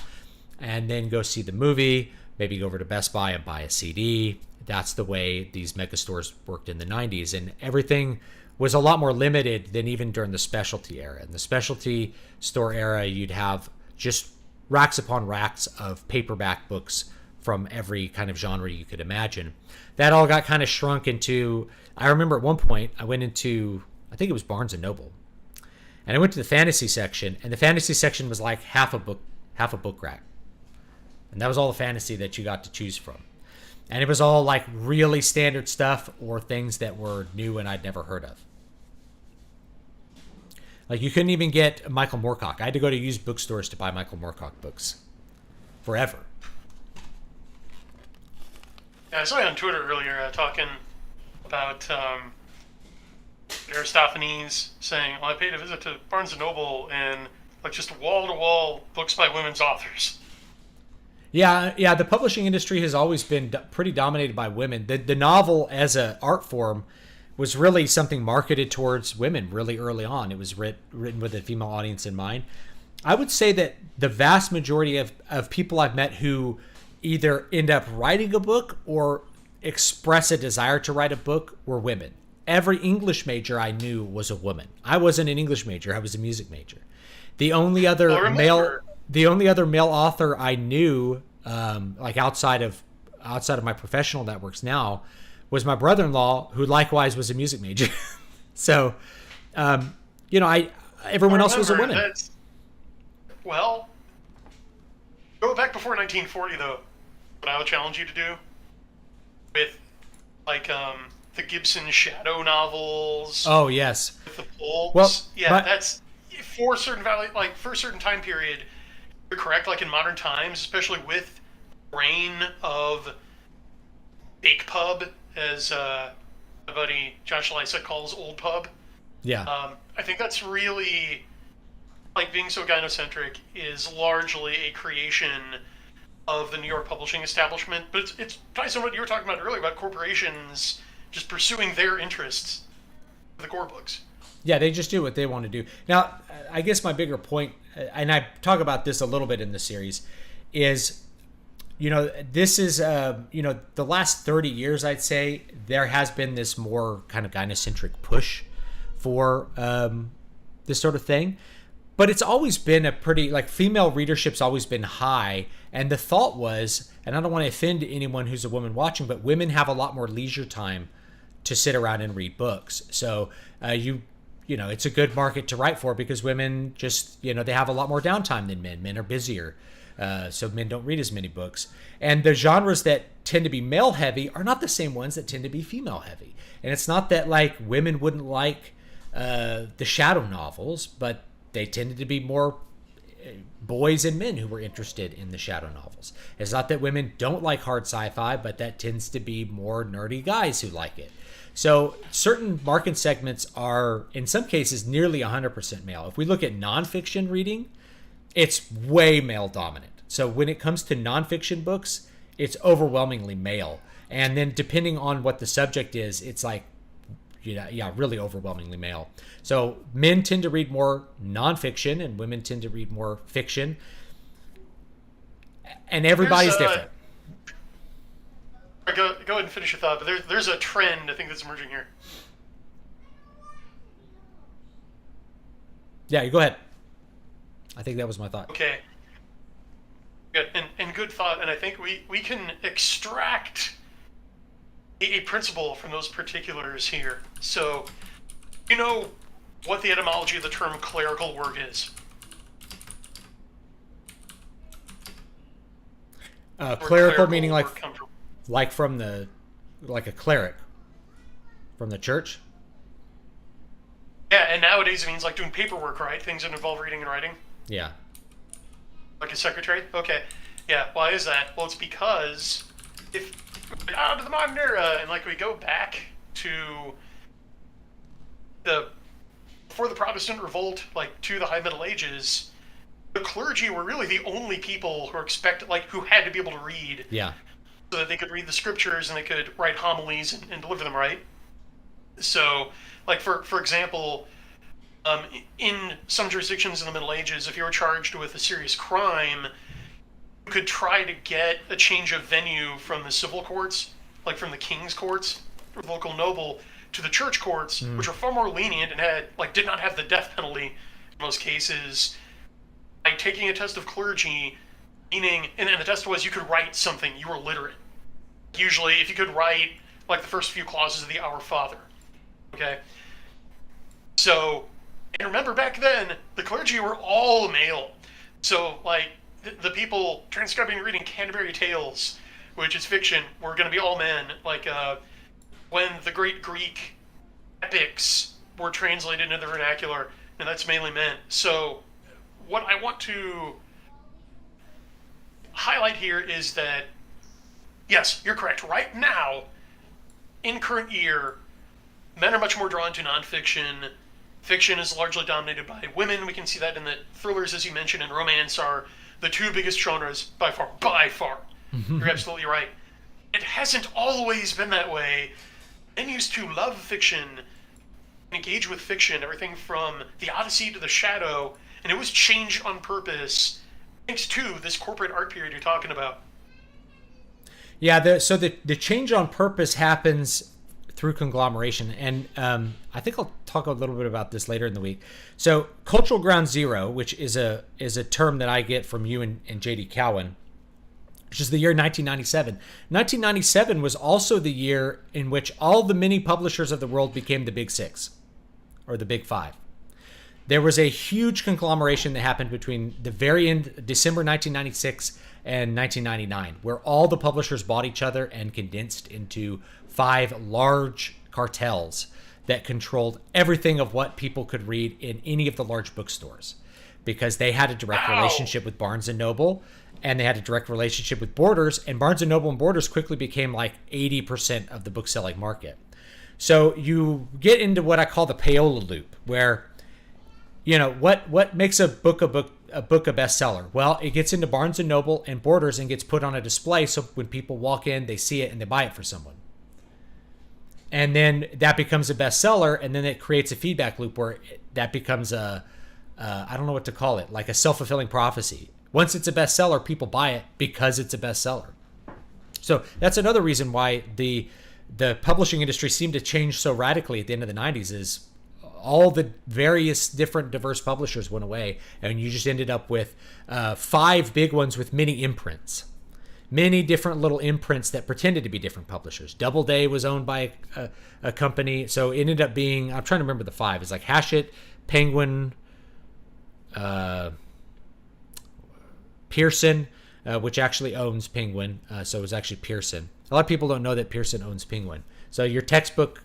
and then go see the movie. Maybe go over to Best Buy and buy a CD. That's the way these mega stores worked in the 90s. And everything was a lot more limited than even during the specialty era. In the specialty store era, you'd have just racks upon racks of paperback books from every kind of genre you could imagine. That all got kind of shrunk into, I remember at one point I went into, I think it was Barnes & Noble, and I went to the fantasy section, and the fantasy section was like half a book rack. And that was all the fantasy that you got to choose from. And it was all like really standard stuff or things that were new and I'd never heard of. Like you couldn't even get Michael Moorcock. I had to go to used bookstores to buy Michael Moorcock books forever. Yeah, I saw you on Twitter earlier talking about Aristophanes saying, well, I paid a visit to Barnes & Noble and like just wall-to-wall books by women's authors. Yeah, the publishing industry has always been pretty dominated by women. The novel as an art form was really something marketed towards women really early on. It was written with a female audience in mind. I would say that the vast majority of people I've met who either end up writing a book or express a desire to write a book were women. Every English major I knew was a woman. I wasn't an English major. I was a music major. The only other male author I knew, like outside of my professional networks now, was my brother-in-law, who likewise was a music major. So, everyone else was a woman. Well, go back before 1940 though. What I would challenge you to do with, like, the Gibson Shadow novels. Oh yes. With the Polks. Well, that's for a certain time period. You're correct. Like in modern times, especially with reign of Big Pub, as my buddy Josh Lysa calls Old Pub. Yeah. I think that's really, like, being so gynocentric is largely a creation of the New York publishing establishment, but it's ties on what you were talking about earlier about corporations just pursuing their interests, the Gore Books. Yeah, they just do what they want to do. Now, I guess my bigger point, and I talk about this a little bit in the series, is, this is, the last 30 years, I'd say, there has been this more kind of gynocentric push for this sort of thing. But it's always been a pretty, female readership's always been high. And the thought was, and I don't want to offend anyone who's a woman watching, but women have a lot more leisure time to sit around and read books. So it's a good market to write for because women just, they have a lot more downtime than men. Men are busier. So men don't read as many books. And the genres that tend to be male heavy are not the same ones that tend to be female heavy. And it's not that women wouldn't like the shadow novels, but they tended to be more boys and men who were interested in the shadow novels. It's not that women don't like hard sci-fi, but that tends to be more nerdy guys who like it. So certain market segments are, in some cases, nearly 100% male. If we look at nonfiction reading, it's way male dominant. So when it comes to nonfiction books, it's overwhelmingly male. And then depending on what the subject is, it's really overwhelmingly male. So men tend to read more nonfiction and women tend to read more fiction. And everybody's different. Go ahead and finish your thought, but there's a trend I think that's emerging here. Yeah, go ahead. I think that was my thought. Okay. Good. And good thought. And I think we can extract a principle from those particulars here. So, you know what the etymology of the term clerical work is? Clerical meaning from the, like a cleric from the church? Yeah, and nowadays it means doing paperwork, right? Things that involve reading and writing. Yeah. Like a secretary? Okay. Yeah, why is that? Well, it's because if out of the modern era, and we go back to before the Protestant revolt, to the High Middle Ages, the clergy were really the only people who were expected, who had to be able to read. Yeah. So that they could read the scriptures and they could write homilies and deliver them right. So, for example, in some jurisdictions in the Middle Ages, if you were charged with a serious crime, you could try to get a change of venue from the civil courts, from the king's courts, or the local noble, to the church courts, which are far more lenient and did not have the death penalty in most cases. By taking a test of clergy, meaning, and the test was you could write something, you were literate. Usually, if you could write, the first few clauses of the Our Father. Okay? So, and remember back then, the clergy were all male. So, the people transcribing and reading Canterbury Tales, which is fiction, were going to be all men. When the great Greek epics were translated into the vernacular, and that's mainly men. So, what I want to highlight here is that, yes, you're correct. Right now, in current year, men are much more drawn to nonfiction. Fiction is largely dominated by women. We can see that in the thrillers, as you mentioned, and romance are the two biggest genres by far. By far. You're absolutely right. It hasn't always been that way. Men used to love fiction, engage with fiction, everything from the Odyssey to the Shadow, and it was changed on purpose thanks to this corporate art period you're talking about. Yeah, so the change on purpose happens through conglomeration, and I think I'll talk a little bit about this later in the week. So cultural ground zero, which is a term that I get from you and J.D. Cowan, which is the year 1997. 1997 was also the year in which all the mini publishers of the world became the Big Six, or the Big Five. There was a huge conglomeration that happened between the very end, December 1996 and 1999, where all the publishers bought each other and condensed into 5 large cartels that controlled everything of what people could read in any of the large bookstores. because they had a direct Wow. relationship with Barnes and Noble, and they had a direct relationship with Borders, and Barnes and Noble and Borders quickly became like 80% of the book selling market. So you get into what I call the Paola Loop, where what makes a book a bestseller? Well, it gets into Barnes and Noble and Borders and gets put on a display, so when people walk in, they see it and they buy it for someone. And then that becomes a bestseller, and then it creates a feedback loop where that becomes I don't know what to call it, like a self-fulfilling prophecy. Once it's a bestseller, people buy it because it's a bestseller. So that's another reason why the publishing industry seemed to change so radically at the end of the 90s is all the various different diverse publishers went away, and you just ended up with 5 big ones with many imprints. Many different little imprints that pretended to be different publishers. Doubleday was owned by a company, so it ended up being, I'm trying to remember the 5. It's like Hachette, Penguin, Pearson, which actually owns Penguin, so it was actually Pearson. A lot of people don't know that Pearson owns Penguin. So your textbook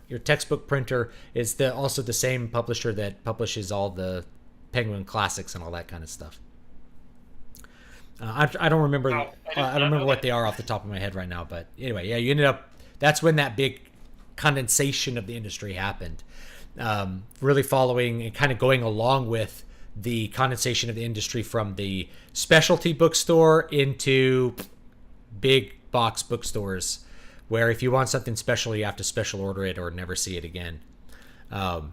printer is also the same publisher that publishes all the Penguin classics and all that kind of stuff. I don't remember. Wow, I don't remember what they are off the top of my head right now. But anyway, yeah, you ended up. That's when that big condensation of the industry happened. Really following and kind of going along with the condensation of the industry from the specialty bookstore into big box bookstores, where if you want something special, you have to special order it or never see it again. And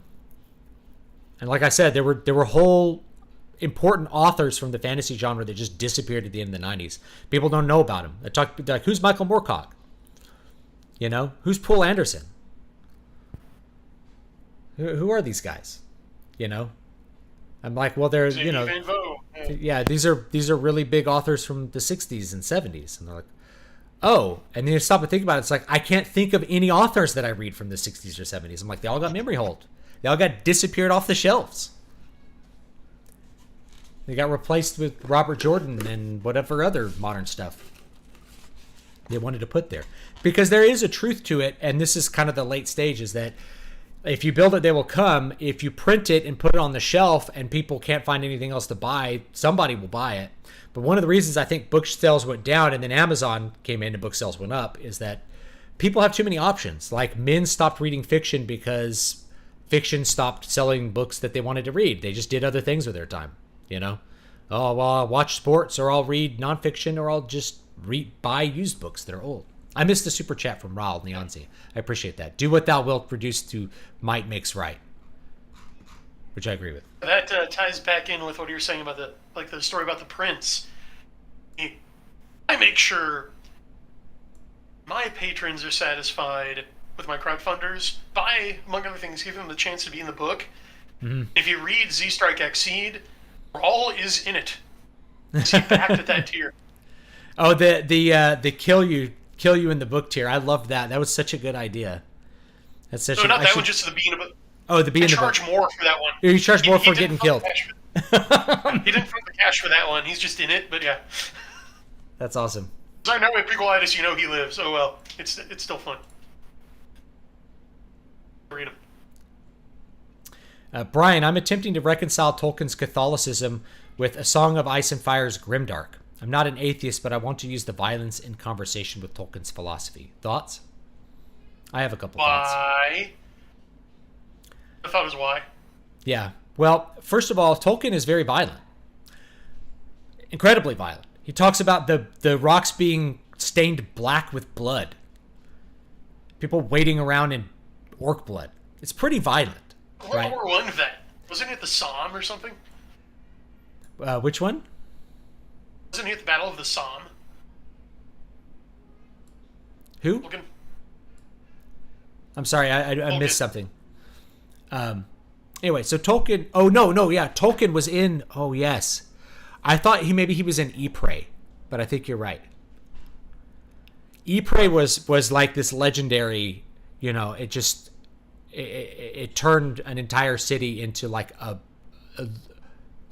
like I said, there were whole important authors from the fantasy genre that just disappeared at the end of the 90s. People don't know about them. They talk like, who's Michael Moorcock? Who's Poul Anderson? Who are these guys? I'm like, well, they're yeah, these are really big authors from the 60s and 70s, and they're like, oh, and then you stop and think about it. It's like, I can't think of any authors that I read from the 60s or 70s. I'm like, they all got memory hold. They all got disappeared off the shelves. They got replaced with Robert Jordan and whatever other modern stuff they wanted to put there. Because there is a truth to it, and this is kind of the late stage, is that if you build it, they will come. If you print it and put it on the shelf and people can't find anything else to buy, somebody will buy it. But one of the reasons I think book sales went down and then Amazon came in and book sales went up is that people have too many options. Like, men stopped reading fiction because fiction stopped selling books that they wanted to read. They just did other things with their time, Oh, well, I'll watch sports, or I'll read nonfiction, or I'll just buy used books that are old. I missed the super chat from Raul Neonzi. I appreciate that. Do what thou wilt, reduce to might makes right, which I agree with. That ties back in with what you were saying about the story about the prints. I make sure my patrons are satisfied with my crowdfunders by, among other things, giving them the chance to be in the book. Mm-hmm. If you read Z Strike Exceed, Raul is in it. He backed at that tier. Oh, the kill you in the book tier. I loved that. That was such a good idea. That's such. No, not that one. Just the bee in the book. Oh, the bee in the book. Charge more for that one. You charge more for getting killed. He didn't front the cash for that one. He's just in it. But yeah. That's awesome. I know with Prequelitis, he lives. Oh well, it's still fun. Read him. Brian, I'm attempting to reconcile Tolkien's Catholicism with A Song of Ice and Fire's grimdark. I'm not an atheist, but I want to use the violence in conversation with Tolkien's philosophy. Thoughts? I have a couple thoughts. Why? I thought it was why. Yeah. Well, first of all, Tolkien is very violent. Incredibly violent. He talks about the rocks being stained black with blood. People wading around in orc blood. It's pretty violent. World War I vet. Wasn't it the Somme or something? Which one? Wasn't he at the Battle of the Somme? Who? Looking. I'm sorry, I missed something. Anyway, so Tolkien. Oh no, yeah, Tolkien was in. Oh yes, I thought maybe he was in Ypres, but I think you're right. Ypres was like this legendary. It turned an entire city into like a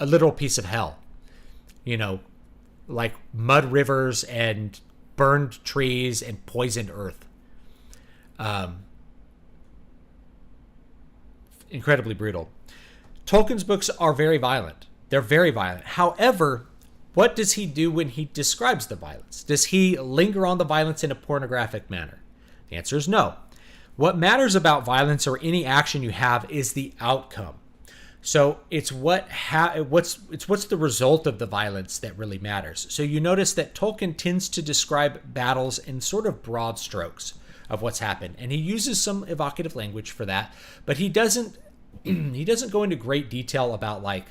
literal piece of hell. Like mud rivers and burned trees and poisoned earth. Incredibly brutal. Tolkien's books are very violent. They're very violent. However, what does he do when he describes the violence? Does he linger on the violence in a pornographic manner? The answer is no. What matters about violence or any action you have is the outcome. So it's what's the result of the violence that really matters. So you notice that Tolkien tends to describe battles in sort of broad strokes of what's happened, and he uses some evocative language for that, but he doesn't go into great detail about like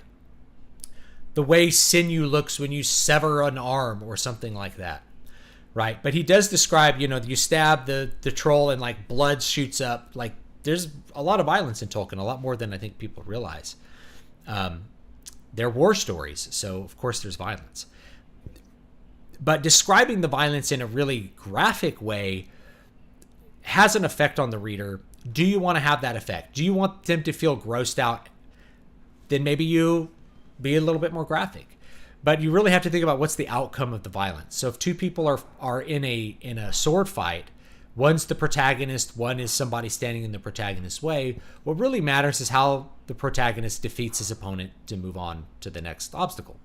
the way sinew looks when you sever an arm or something like that, right? But he does describe, you stab the troll and like blood shoots up. Like there's a lot of violence in Tolkien, a lot more than I think people realize. They're war stories, so of course there's violence. But describing the violence in a really graphic way has an effect on the reader. Do you want to have that effect? Do you want them to feel grossed out? Then maybe you be a little bit more graphic. But you really have to think about what's the outcome of the violence. So if two people are in a sword fight, one's the protagonist, one is somebody standing in the protagonist's way, what really matters is how the protagonist defeats his opponent to move on to the next obstacle.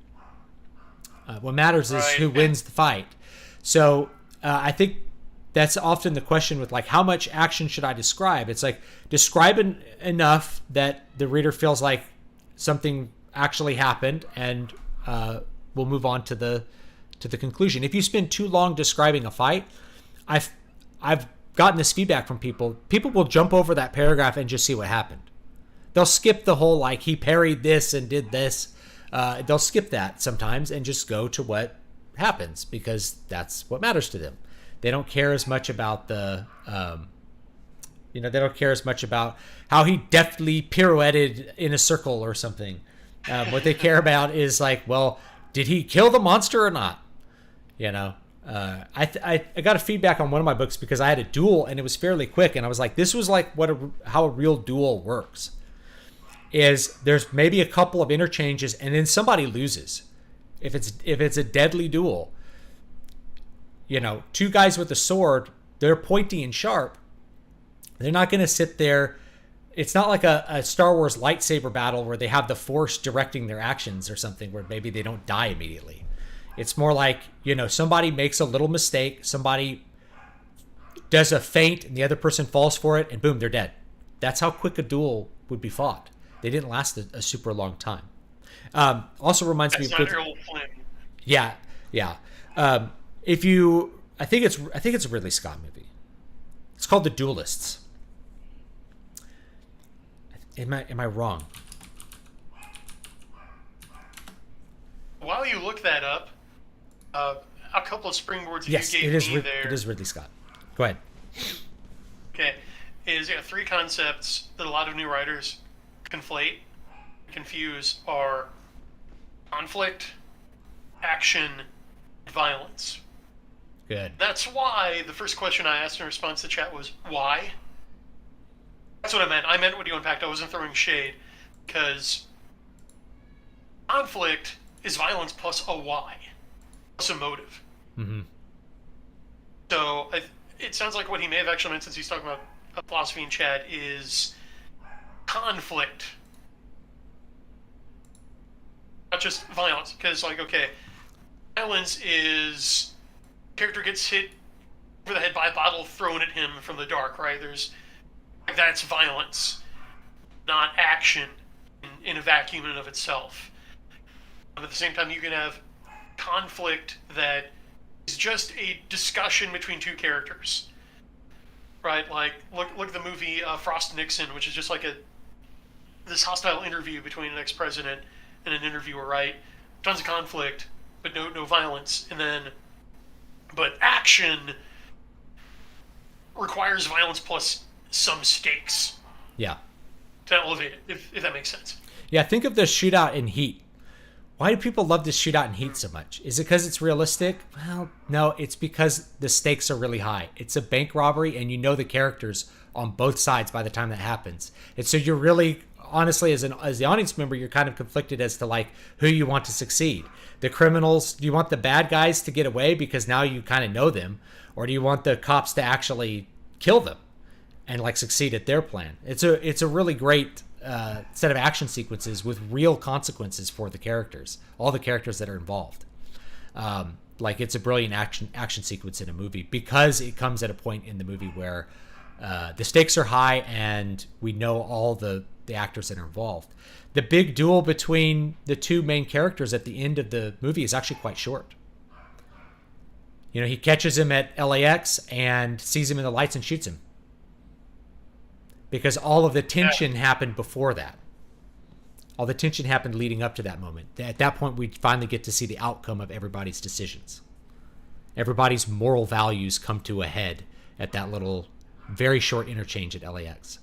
What matters is who wins the fight. So I think that's often the question with like, how much action should I describe? It's like, describe enough that the reader feels like something actually happened, and we'll move on to the conclusion. If you spend too long describing a fight, I've gotten this feedback from people. People will jump over that paragraph and just see what happened. They'll skip the whole like he parried this and did this. They'll skip that sometimes and just go to what happens because that's what matters to them. They don't care as much about they don't care as much about how he deftly pirouetted in a circle or something. What they care about is like, well, did he kill the monster or not? I got a feedback on one of my books because I had a duel and it was fairly quick, and I was like, this was like how a real duel works. Is there's maybe a couple of interchanges and then somebody loses. If it's a deadly duel, two guys with a sword, they're pointy and sharp. They're not going to sit there. It's not like a Star Wars lightsaber battle where they have the Force directing their actions or something where maybe they don't die immediately. It's more like, somebody makes a little mistake, somebody does a feint and the other person falls for it and boom, they're dead. That's how quick a duel would be fought. They didn't last a super long time. Also reminds me of Yeah. I think it's a Ridley Scott movie. It's called The Duelists. Am I wrong? While you look that up, a couple of springboards yes, you gave me there. It is Ridley Scott. Go ahead. Okay. Three concepts that a lot of new writers conflate, confuse are conflict, action, and violence. Good. That's why the first question I asked in response to chat was, why? That's what I meant. I meant what you unpacked. I wasn't throwing shade, because conflict is violence plus a why, plus a motive. Mm-hmm. So it sounds like what he may have actually meant, since he's talking about philosophy in chat, is conflict, not just violence. Because, violence is character gets hit over the head by a bottle thrown at him from the dark, right? That's violence, not action in a vacuum in and of itself. But at the same time, you can have conflict that is just a discussion between two characters, right? Like, look at the movie Frost and Nixon, which is just like this hostile interview between an ex-president and an interviewer, right? Tons of conflict, but no violence. But action requires violence plus some stakes. Yeah. To elevate it, if that makes sense. Yeah, think of the shootout in Heat. Why do people love this shootout in Heat so much? Is it because it's realistic? Well, no, it's because the stakes are really high. It's a bank robbery, and you know the characters on both sides by the time that happens. And so you're really, honestly, as the audience member, you're kind of conflicted as to like who you want to succeed. The criminals, do you want the bad guys to get away because now you kind of know them, or do you want the cops to actually kill them and like succeed at their plan? It's a really great set of action sequences with real consequences for the characters, all the characters that are involved. Like it's a brilliant action sequence in a movie because it comes at a point in the movie where the stakes are high and we know all the actors that are involved. The big duel between the two main characters at the end of the movie is actually quite short. You know, he catches him at LAX and sees him in the lights and shoots him. Because all of the tension happened before that. All the tension happened leading up to that moment. At that point, we finally get to see the outcome of everybody's decisions. Everybody's moral values come to a head at that little, very short interchange at LAX.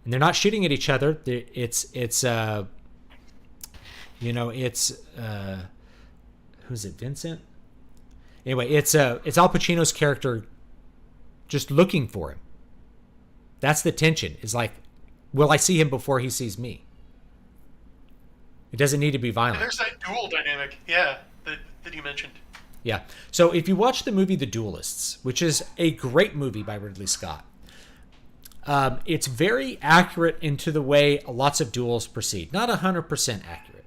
And they're not shooting at each other. It's who's it, Vincent? Anyway, it's Al Pacino's character just looking for him. That's the tension. Is like, will I see him before he sees me? It doesn't need to be violent. And there's that dual dynamic, that you mentioned. Yeah. So if you watch the movie The Duelists, which is a great movie by Ridley Scott, it's very accurate into the way lots of duels proceed. Not 100% accurate.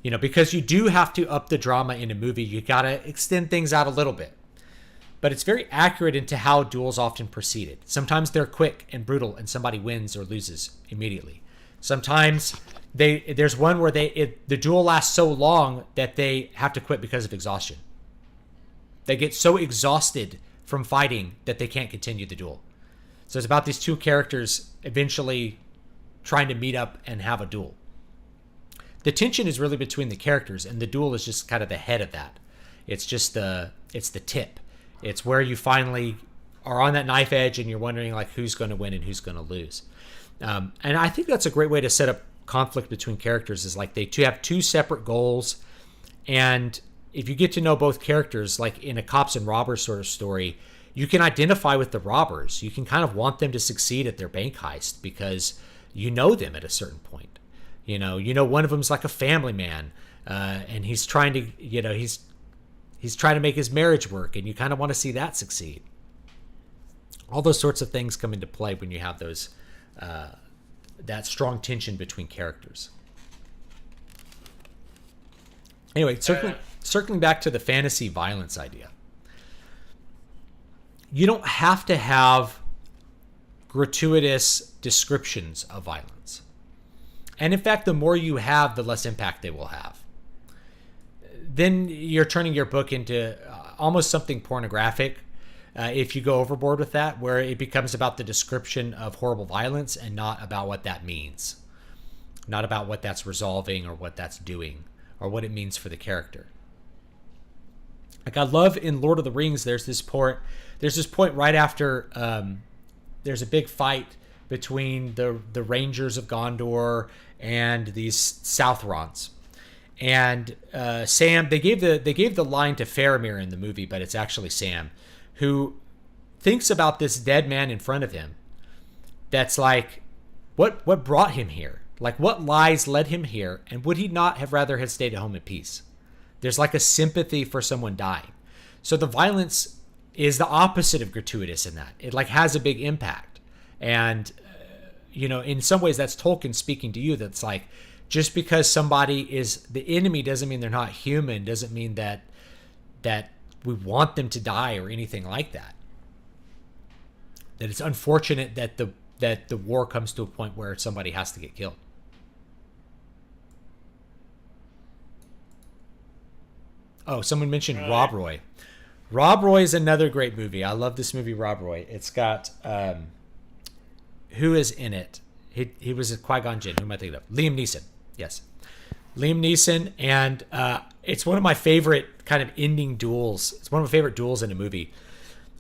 You know, because you do have to up the drama in a movie. You got to extend things out a little bit. But it's very accurate into how duels often proceeded. Sometimes they're quick and brutal and somebody wins or loses immediately. Sometimes there's one where the duel lasts so long that they have to quit because of exhaustion. They get so exhausted from fighting that they can't continue the duel. So it's about these two characters eventually trying to meet up and have a duel. The tension is really between the characters, and the duel is just kind of the head of that. It's just the tip. It's where you finally are on that knife edge and you're wondering like who's going to win and who's going to lose. And I think that's a great way to set up conflict between characters, is like they have two separate goals. And if you get to know both characters, like in a cops and robbers sort of story, you can identify with the robbers. You can kind of want them to succeed at their bank heist because you know them at a certain point. You know one of them's like a family man, and he's trying to, he's trying to make his marriage work, and you kind of want to see that succeed. All those sorts of things come into play when you have those that strong tension between characters. Anyway, circling back to the fantasy violence idea. You don't have to have gratuitous descriptions of violence. And in fact, the more you have, the less impact they will have. Then you're turning your book into almost something pornographic if you go overboard with that, where it becomes about the description of horrible violence and not about what that means. Not about what that's resolving or what that's doing or what it means for the character. Like I love in Lord of the Rings, there's this point right after there's a big fight between the Rangers of Gondor and these Southrons. And Sam, they gave the line to Faramir in the movie, but it's actually Sam, who thinks about this dead man in front of him. That's like, what brought him here? Like, what lies led him here? And would he not have rather had stayed at home in peace? There's like a sympathy for someone dying. So the violence is the opposite of gratuitous in that. It like has a big impact. And, in some ways that's Tolkien speaking to you. That's like, just because somebody is the enemy doesn't mean they're not human, doesn't mean that we want them to die or anything like that. That it's unfortunate that the war comes to a point where somebody has to get killed. Oh, someone mentioned Rob Roy. Rob Roy is another great movie. I love this movie, Rob Roy. It's got who is in it? He was a Qui-Gon Jinn. Who am I thinking of? Liam Neeson. Yes. Liam Neeson. And it's one of my favorite kind of ending duels. It's one of my favorite duels in a movie.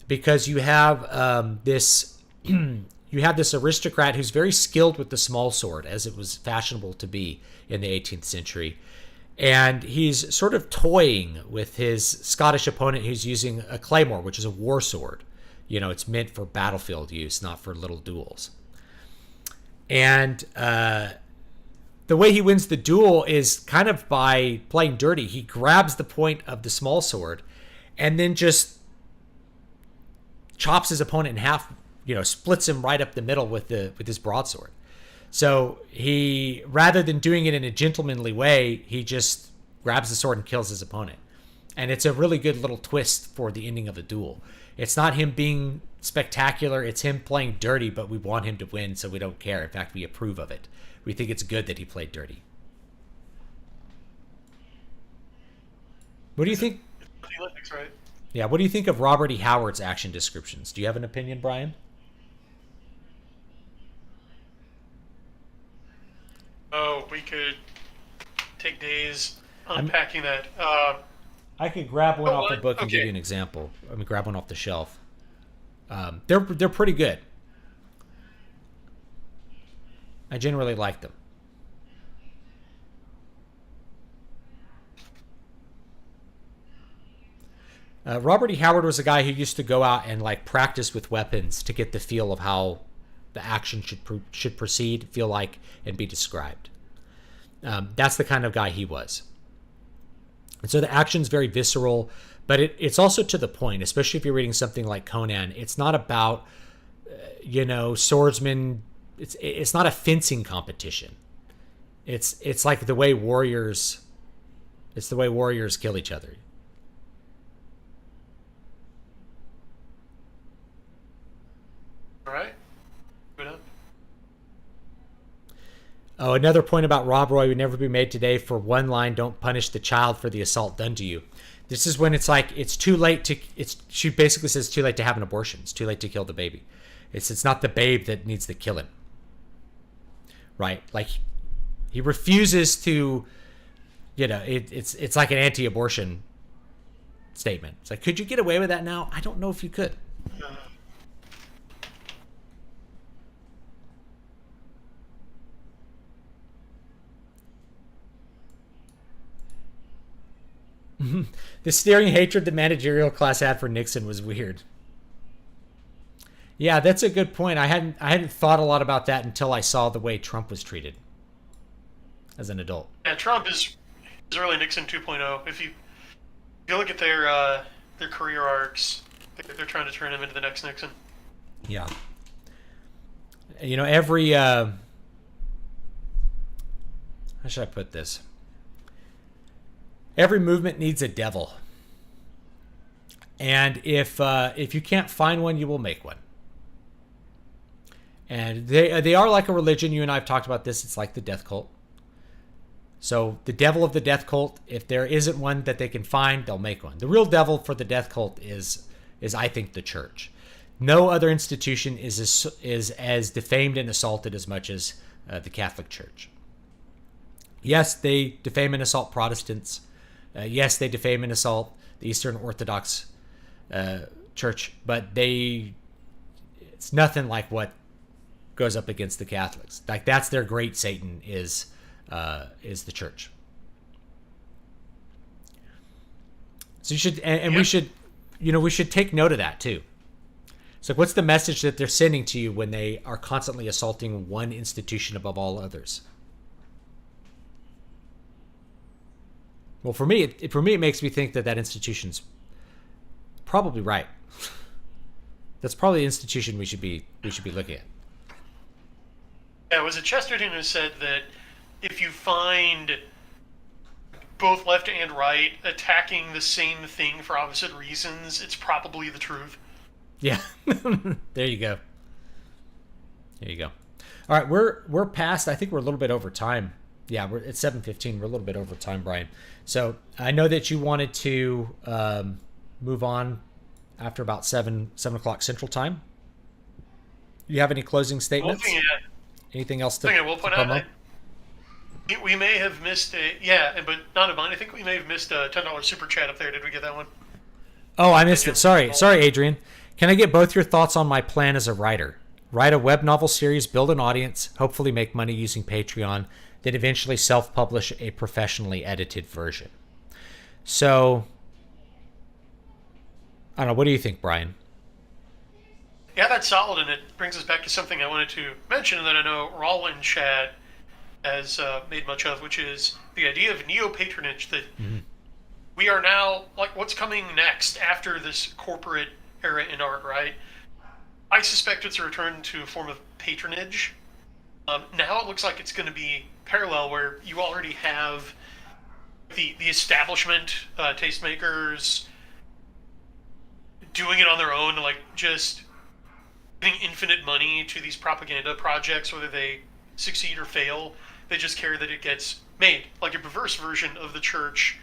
Because you have this aristocrat who's very skilled with the small sword, as it was fashionable to be in the 18th century. And he's sort of toying with his Scottish opponent who's using a claymore, which is a war sword. It's meant for battlefield use, not for little duels. And the way he wins the duel is kind of by playing dirty. He grabs the point of the small sword and then just chops his opponent in half, splits him right up the middle with his broadsword. So he, rather than doing it in a gentlemanly way, he just grabs the sword and kills his opponent. And it's a really good little twist for the ending of the duel. It's not him being spectacular. It's him playing dirty, but we want him to win, so we don't care. In fact, we approve of it. We think it's good that he played dirty. What do you think? Olympics, right? Yeah, what do you think of Robert E. Howard's action descriptions? Do you have an opinion, Brian? Oh, we could take days unpacking that. I could grab one off the book and Okay. give you an example. I mean, grab one off the shelf. They're pretty good. I generally like them. Robert E. Howard was a guy who used to go out and like practice with weapons to get the feel of how the action should proceed, feel like, and be described. That's the kind of guy he was. And so the action's very visceral, but it's also to the point, especially if you're reading something like Conan. It's not about, swordsmen. It's not a fencing competition. It's like the way warriors. It's the way warriors kill each other. All right. Good up. Oh, another point about Rob Roy would never be made today for one line, don't punish the child for the assault done to you. This is when it's like, it's too late to, she basically says it's too late to have an abortion. It's too late to kill the baby. It's not the babe that needs the killing. Right? Like, he refuses to, it's like an anti-abortion statement. It's like, could you get away with that now? I don't know if you could. The staring hatred the managerial class had for Nixon was weird. Yeah, that's a good point. I hadn't thought a lot about that until I saw the way Trump was treated as an adult. Yeah, Trump is early Nixon 2.0. If you look at their career arcs, they're trying to turn him into the next Nixon. Yeah. Every how should I put this? Every movement needs a devil. And if you can't find one, you will make one. And they are like a religion. You and I have talked about this. It's like the death cult. So the devil of the death cult, if there isn't one that they can find, they'll make one. The real devil for the death cult is I think, the church. No other institution is as defamed and assaulted as much as the Catholic Church. Yes, they defame and assault Protestants. Yes, they defame and assault the Eastern Orthodox Church, but it's nothing like what goes up against the Catholics. Like, that's their great Satan is the church. So you should, and we should, we should take note of that too. So what's the message that they're sending to you when they are constantly assaulting one institution above all others? Well, for me, it makes me think that institution's probably right. That's probably the institution we should be looking at. Yeah, was it Chesterton who said that if you find both left and right attacking the same thing for opposite reasons, it's probably the truth? Yeah. There you go. There you go. All right, we're past. I think we're a little bit over time. Yeah, we're at 7:15. We're a little bit over time, Brian. So I know that you wanted to move on after about 7 o'clock Central Time. Do you have any closing statements? Anything else to we'll point out? We may have missed but not of mine. I think we may have missed a $10 super chat up there. Did we get that one? Oh, I missed it. Sorry, Adrian. Can I get both your thoughts on my plan as a writer? Write a web novel series, build an audience, hopefully make money using Patreon, then eventually self-publish a professionally edited version. So, I don't know. What do you think, Brian? Yeah, that's solid, and it brings us back to something I wanted to mention that I know Raul in chat has made much of, which is the idea of neo-patronage, that we are now, like, what's coming next after this corporate era in art, right? I suspect it's a return to a form of patronage, Now it looks like it's going to be parallel, where you already have the establishment tastemakers doing it on their own, like just giving infinite money to these propaganda projects, whether they succeed or fail. They just care that it gets made, like a perverse version of the church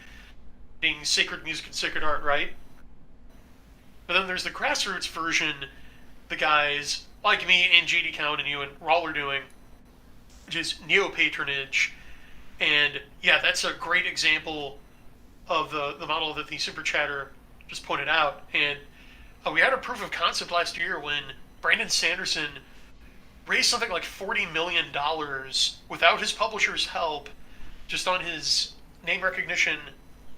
being sacred music and sacred art, right? But then there's the grassroots version, the guys like me and JD Count and you and Raul are doing, which is neo-patronage. And yeah, that's a great example of the model that the Super Chatter just pointed out. And we had a proof of concept last year when Brandon Sanderson raised something like $40 million without his publisher's help, just on his name recognition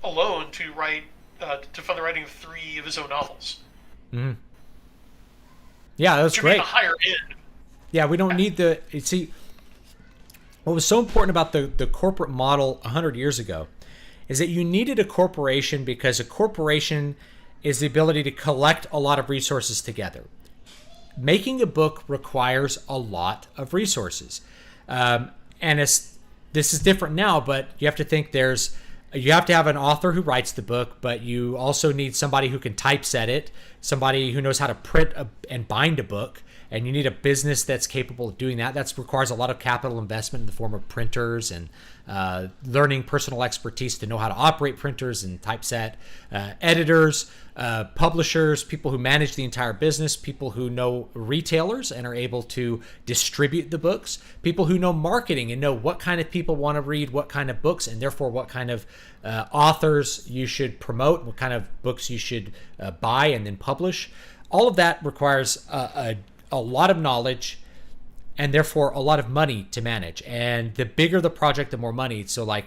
alone, to write to fund the writing of 3 of his own novels. Mm-hmm. Yeah, that's great. The higher end. Yeah, we don't need the... See, what was so important about the corporate model 100 years ago is that you needed a corporation, because a corporation is the ability to collect a lot of resources together. Making a book requires a lot of resources. And this is different now, but you have to think you have to have an author who writes the book, but you also need somebody who can typeset it, somebody who knows how to print and bind a book, and you need a business that's capable of doing that. That requires a lot of capital investment in the form of printers and learning personal expertise to know how to operate printers and typeset, editors, publishers, people who manage the entire business, people who know retailers and are able to distribute the books, people who know marketing and know what kind of people want to read what kind of books, and therefore what kind of authors you should promote, what kind of books you should buy and then publish. All of that requires a lot of knowledge and therefore a lot of money to manage. And the bigger the project, the more money. So like,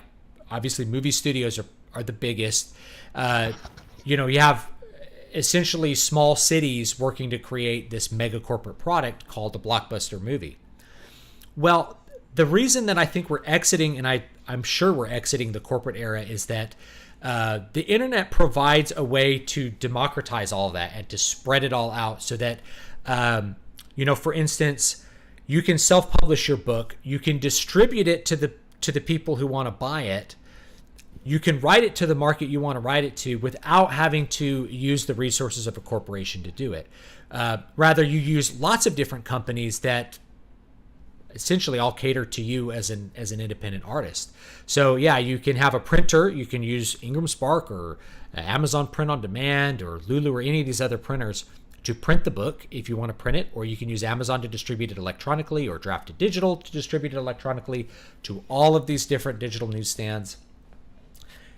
obviously movie studios are the biggest. You have essentially small cities working to create this mega corporate product called a blockbuster movie. Well, the reason that I think we're exiting, and I'm sure we're exiting the corporate era, is that the internet provides a way to democratize all of that and to spread it all out, so that for instance, you can self-publish your book, you can distribute it to the people who want to buy it, you can write it to the market you want to write it to without having to use the resources of a corporation to do it. Rather, you use lots of different companies that essentially all cater to you as an independent artist. So yeah, you can have a printer, you can use Ingram Spark or Amazon Print on Demand or Lulu or any of these other printers to print the book if you want to print it, or you can use Amazon to distribute it electronically, or Draft to Digital to distribute it electronically to all of these different digital newsstands.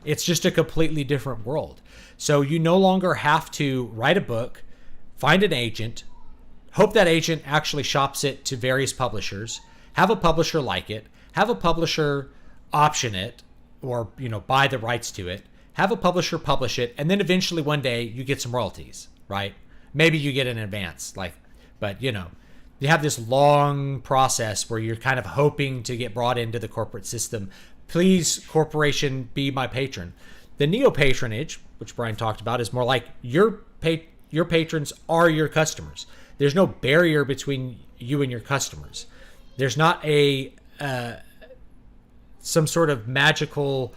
It's just a completely different world. So you no longer have to write a book, find an agent, hope that agent actually shops it to various publishers, have a publisher like it, have a publisher option it, or buy the rights to it, have a publisher publish it, and then eventually one day you get some royalties, right? Maybe you get an advance, but you have this long process where you're kind of hoping to get brought into the corporate system. Please, corporation, be my patron. The neo-patronage, which Brian talked about, is more like your patrons are your customers. There's no barrier between you and your customers. There's not some sort of magical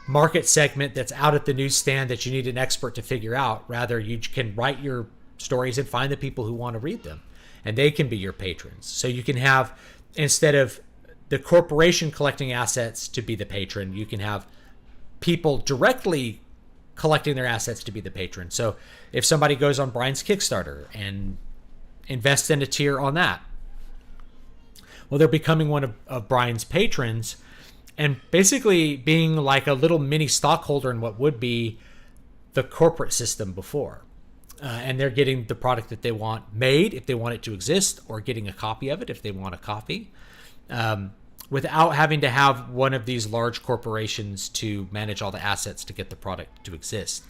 market segment that's out at the newsstand that you need an expert to figure out. Rather, you can write your stories and find the people who want to read them, and they can be your patrons. So you can have, instead of the corporation collecting assets to be the patron, you can have people directly collecting their assets to be the patron. So if somebody goes on Brian's Kickstarter and invests in a tier on that, well, they're becoming one of Brian's patrons and basically being like a little mini stockholder in what would be the corporate system before. And they're getting the product that they want made if they want it to exist, or getting a copy of it if they want a copy, without having to have one of these large corporations to manage all the assets to get the product to exist.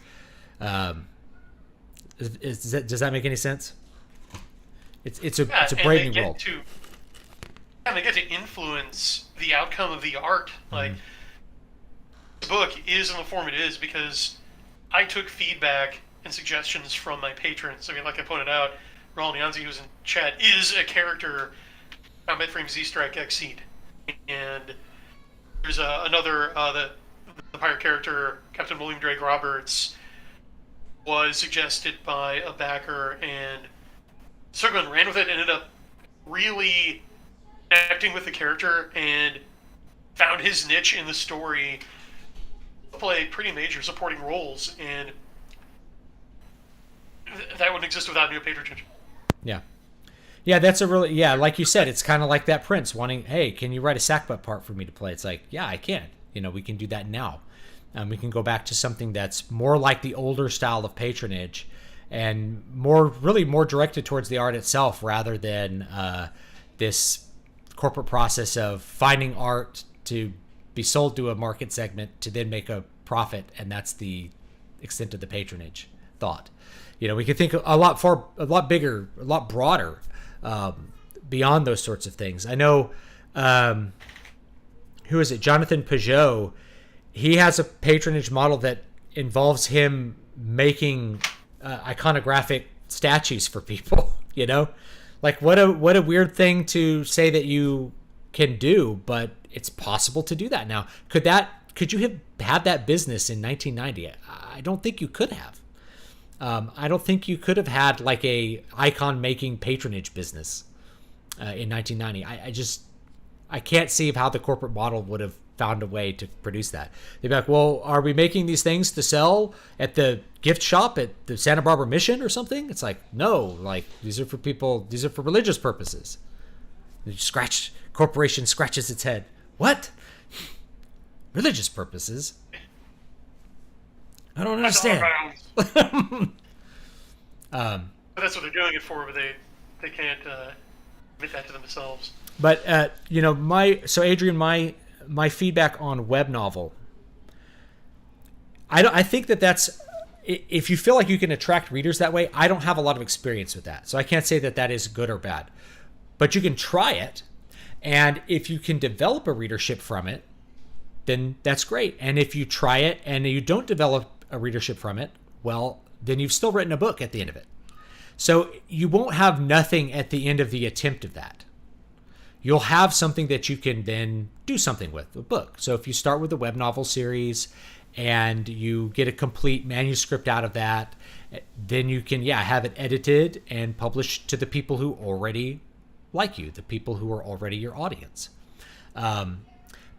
Does that make any sense? It's a brave new world. They get to influence the outcome of the art. Like, the book is in the form it is because I took feedback and suggestions from my patrons. I mean, like I pointed out, Raul Nianzi, who's in chat, is a character Combat Frame Z-Strike Exceed. And there's another, the pirate character, Captain William Drake Roberts, was suggested by a backer, and Sirgun ran with it, ended up really connecting with the character, and found his niche in the story, play pretty major supporting roles, and that wouldn't exist without new patronage. Yeah. Yeah, that's a really, yeah, like you said, it's kind of like that Prince wanting, hey, can you write a sackbut part for me to play? It's like, yeah, I can. We can do that now. We can go back to something that's more like the older style of patronage and really more directed towards the art itself rather than this corporate process of finding art to be sold to a market segment to then make a profit, and that's the extent of the patronage thought. We could think a lot bigger, a lot broader, beyond those sorts of things. I know, who is it? Jonathan Peugeot. He has a patronage model that involves him making iconographic statues for people. Like what a weird thing to say that you can do, but it's possible to do that now. Could you have had that business in 1990? I don't think you could have. I don't think you could have had like a icon making patronage business in 1990. I can't see how the corporate model would have found a way to produce that. They'd be like, well, are we making these things to sell at the gift shop at the Santa Barbara Mission or something? It's like, no, like these are for people, these are for religious purposes. Corporation scratches its head. What? Religious purposes? I don't understand. That's what they're doing it for, but they can't admit that to themselves. But Adrian, my feedback on web novel, I think that's, if you feel like you can attract readers that way, I don't have a lot of experience with that, so I can't say that is good or bad. But you can try it, and if you can develop a readership from it, then that's great. And if you try it and you don't develop a readership from it, well, then you've still written a book at the end of it. So you won't have nothing at the end of the attempt of that. You'll have something that you can then do something with, a book. So if you start with a web novel series and you get a complete manuscript out of that, then you can, have it edited and published to the people who already like you, the people who are already your audience.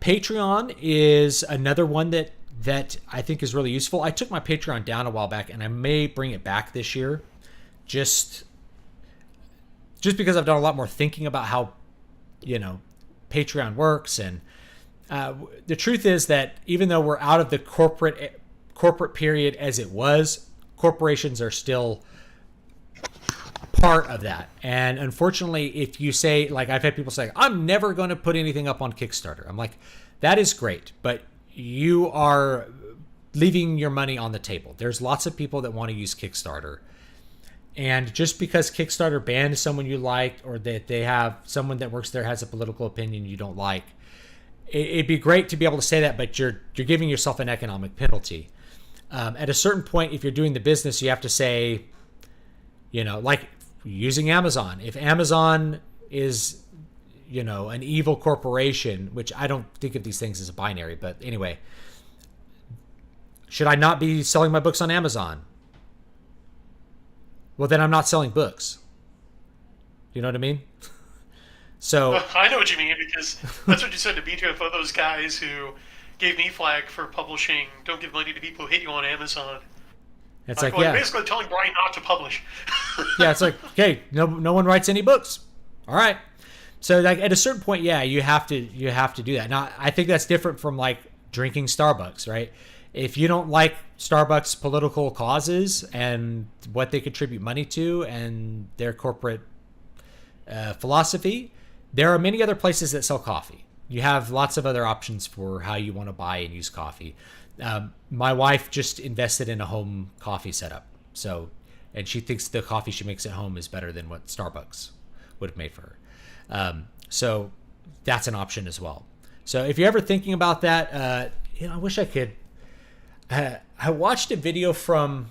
Patreon is another one that I think is really useful. I took my Patreon down a while back, and I may bring it back this year, just because I've done a lot more thinking about how, Patreon works. And the truth is that even though we're out of the corporate period as it was, corporations are still part of that. And unfortunately, if you say, like, I've had people say, I'm never going to put anything up on Kickstarter. I'm like, that is great, but you are leaving your money on the table. There's lots of people that want to use Kickstarter. And just because Kickstarter banned someone you liked, or that they have someone that works there has a political opinion you don't like, it'd be great to be able to say that, but you're giving yourself an economic penalty. At a certain point, if you're doing the business, you have to say, like using Amazon. If Amazon is, an evil corporation, which I don't think of these things as a binary, but anyway, should I not be selling my books on Amazon? Well, then I'm not selling books. You know what I mean? So I know what you mean, because that's what you said to BTFO, those guys who gave me flack for publishing, don't give money to people who hate you on Amazon. It's You're basically telling Brian not to publish. Yeah, it's like, okay, no one writes any books. All right. So like at a certain point, you have to do that. Now, I think that's different from like drinking Starbucks, right? If you don't like Starbucks' political causes and what they contribute money to and their corporate philosophy, there are many other places that sell coffee. You have lots of other options for how you want to buy and use coffee. My wife just invested in a home coffee setup. And she thinks the coffee she makes at home is better than what Starbucks would have made for her. So that's an option as well. So if you're ever thinking about that, I wish I could. I watched a video from,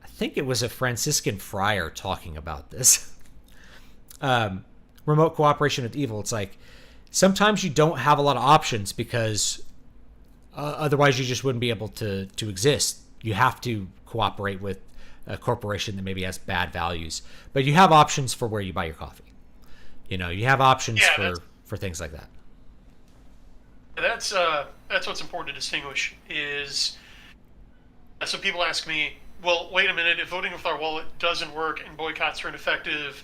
I think it was a Franciscan friar talking about this, remote cooperation with evil. It's like sometimes you don't have a lot of options because otherwise you just wouldn't be able to exist. You have to cooperate with a corporation that maybe has bad values, but you have options for where you buy your coffee. You know, you have options for things like that. That's what's important to distinguish is, so people ask me, well, wait a minute, if voting with our wallet doesn't work and boycotts are ineffective,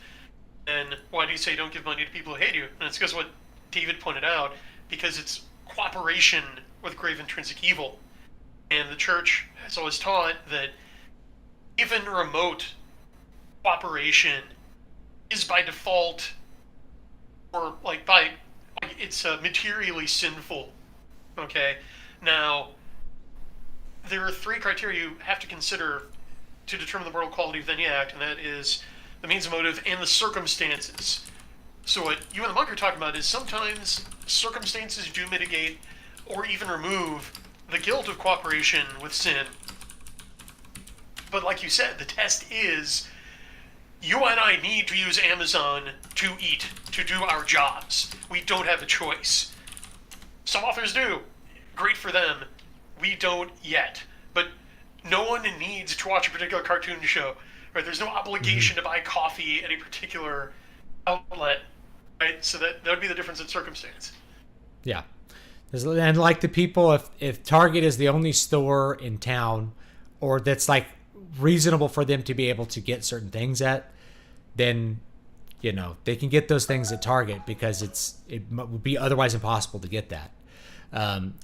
then why do you say don't give money to people who hate you? And it's because what David pointed out, because it's cooperation with grave intrinsic evil. And the church has always taught that even remote cooperation is by default, or it's materially sinful. Okay? Now, there are 3 criteria you have to consider to determine the moral quality of any act, and that is the means of motive and the circumstances. So what you and the monk are talking about is sometimes circumstances do mitigate or even remove the guilt of cooperation with sin. But like you said, the test is you and I need to use Amazon to eat, to do our jobs. We don't have a choice. Some authors do. Great for them. We don't yet. But no one needs to watch a particular cartoon show. Right? There's no obligation to buy coffee at a particular outlet. Right? So that would be the difference in circumstance. Yeah. And like the people, if Target is the only store in town, or that's like reasonable for them to be able to get certain things at, then, you know, they can get those things at Target because it would be otherwise impossible to get that.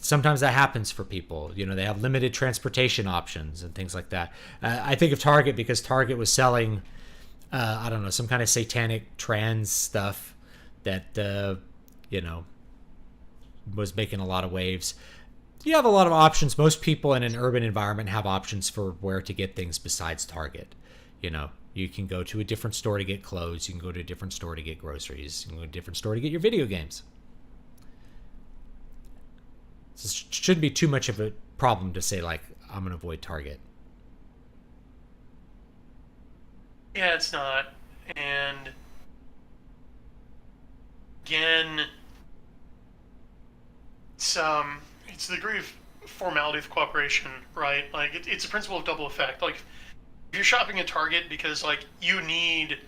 Sometimes that happens for people. You know, they have limited transportation options and things like that. I think of Target because Target was selling, I don't know, some kind of satanic trans stuff that, you know, was making a lot of waves. You have a lot of options. Most people in an urban environment have options for where to get things besides Target. You know, you can go to a different store to get clothes. You can go to a different store to get groceries. You can go to a different store to get your video games. So it shouldn't be too much of a problem to say, like, I'm going to avoid Target. Yeah, it's not. And again, it's the degree of formality of cooperation, right? Like, it's a principle of double effect. Like, if you're shopping at Target because, like, you need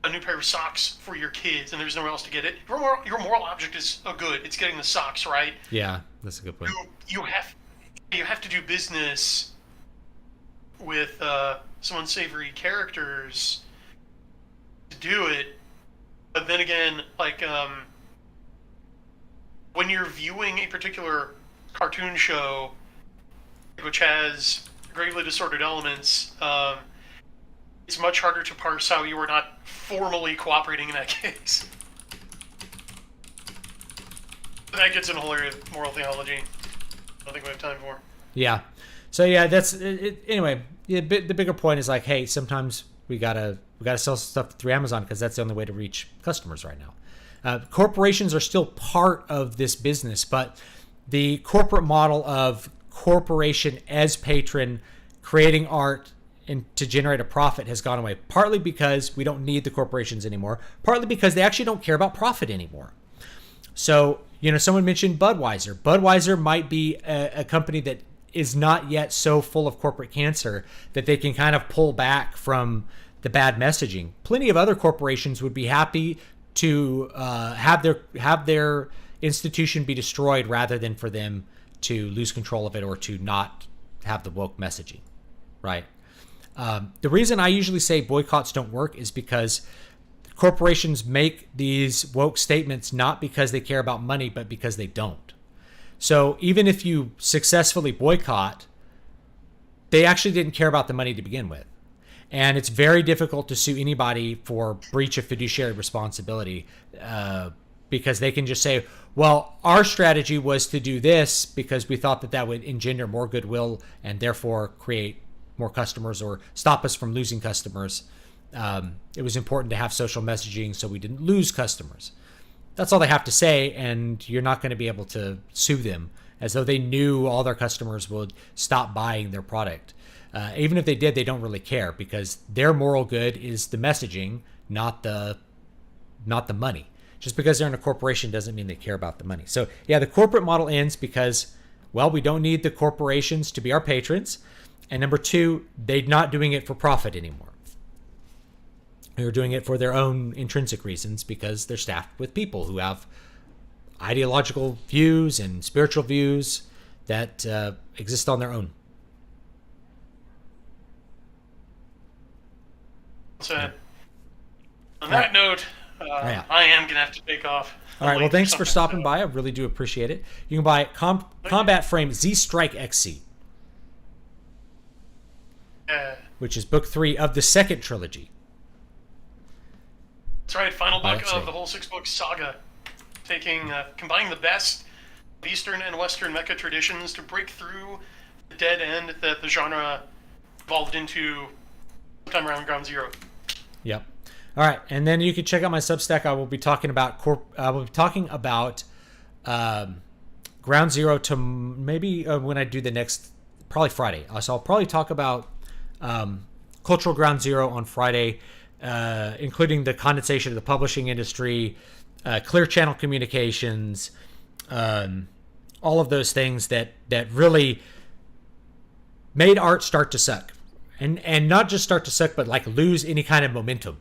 a new pair of socks for your kids and there's nowhere else to get it, your moral object is a good. It's getting the socks, right? Yeah, that's a good point. You have to do business with some unsavory characters to do it. But then again, like, when you're viewing a particular cartoon show which has gravely distorted elements, it's much harder to parse how you are not formally cooperating in that case. That gets into whole area of moral theology. I don't think we have time for. Yeah. So yeah, that's it. Anyway, the bigger point is like, hey, sometimes we gotta sell stuff through Amazon because that's the only way to reach customers right now. Corporations are still part of this business, but the corporate model of corporation as patron creating art and to generate a profit has gone away, partly because we don't need the corporations anymore, partly because they actually don't care about profit anymore. So, you know, someone mentioned Budweiser. Budweiser might be a company that is not yet so full of corporate cancer that they can kind of pull back from the bad messaging. Plenty of other corporations would be happy to have their institution be destroyed rather than for them to lose control of it or to not have the woke messaging, right? The reason I usually say boycotts don't work is because corporations make these woke statements not because they care about money, but because they don't. So even if you successfully boycott, they actually didn't care about the money to begin with. And it's very difficult to sue anybody for breach of fiduciary responsibility because they can just say, well, our strategy was to do this because we thought that would engender more goodwill and therefore create more customers or stop us from losing customers. It was important to have social messaging so we didn't lose customers. That's all they have to say, and you're not going to be able to sue them as though they knew all their customers would stop buying their product. Even if they did, they don't really care because their moral good is the messaging, not the not the money. Just because they're in a corporation doesn't mean they care about the money. So yeah, the corporate model ends because, well, we don't need the corporations to be our patrons. And number two, they're not doing it for profit anymore. They're doing it for their own intrinsic reasons because they're staffed with people who have ideological views and spiritual views that exist on their own. So, on that note, I am going to have to take off. All right, well, thanks for stopping by. I really do appreciate it. You can buy Combat Frame Z Strike XC, which is book 3 of the second trilogy. That's right, final book of the whole 6-book saga, combining the best of Eastern and Western mecha traditions to break through the dead end that the genre evolved into sometime around Ground Zero. Yep. All right, and then you can check out my Substack. I will be talking about Ground Zero to maybe when I do the next, probably Friday. So I'll probably talk about Cultural Ground Zero on Friday, including the condensation of the publishing industry, clear channel communications, all of those things that really made art start to suck. And not just start to suck, but like lose any kind of momentum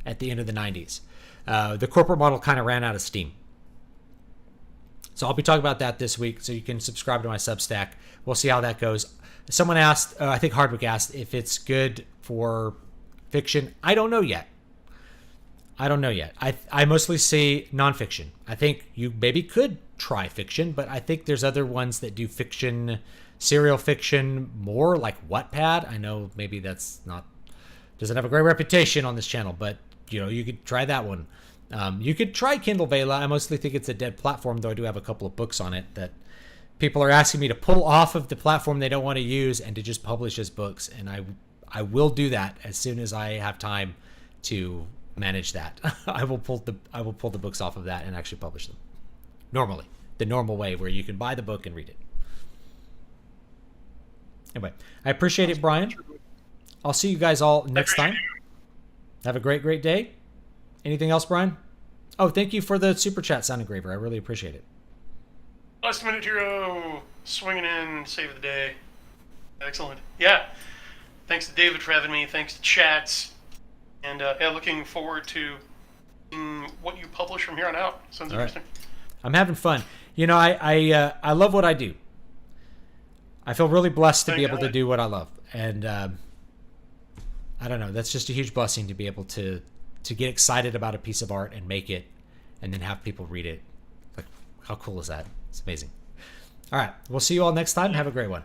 at the end of the 90s. The corporate model kind of ran out of steam. So I'll be talking about that this week, so you can subscribe to my Substack. We'll see how that goes. Someone asked, I think Hardwick asked, if it's good for fiction. I don't know yet. I mostly see nonfiction. I think you maybe could try fiction, but I think there's other ones that do fiction, serial fiction more, like Wattpad. I know maybe doesn't have a great reputation on this channel, but you could try that one. You could try Kindle Vela. I mostly think it's a dead platform, though I do have a couple of books on it that people are asking me to pull off of the platform they don't want to use and to just publish as books, and I will do that as soon as I have time to manage that. I will pull the books off of that and actually publish them normally, the normal way where you can buy the book and read it. Anyway, I appreciate it, Brian. I'll see you guys all next time. Have a great, great day. Anything else, Brian? Oh, thank you for the super chat, Sound Engraver. I really appreciate it. Last minute hero, swinging in, save the day. Excellent. Yeah. Thanks to David for having me. Thanks to Chats. And looking forward to seeing what you publish from here on out. Sounds interesting. I'm having fun. I love what I do. I feel really blessed to be able to do what I love. And I don't know. That's just a huge blessing to be able to get excited about a piece of art and make it and then have people read it. Like, how cool is that? It's amazing. All right. We'll see you all next time. Have a great one.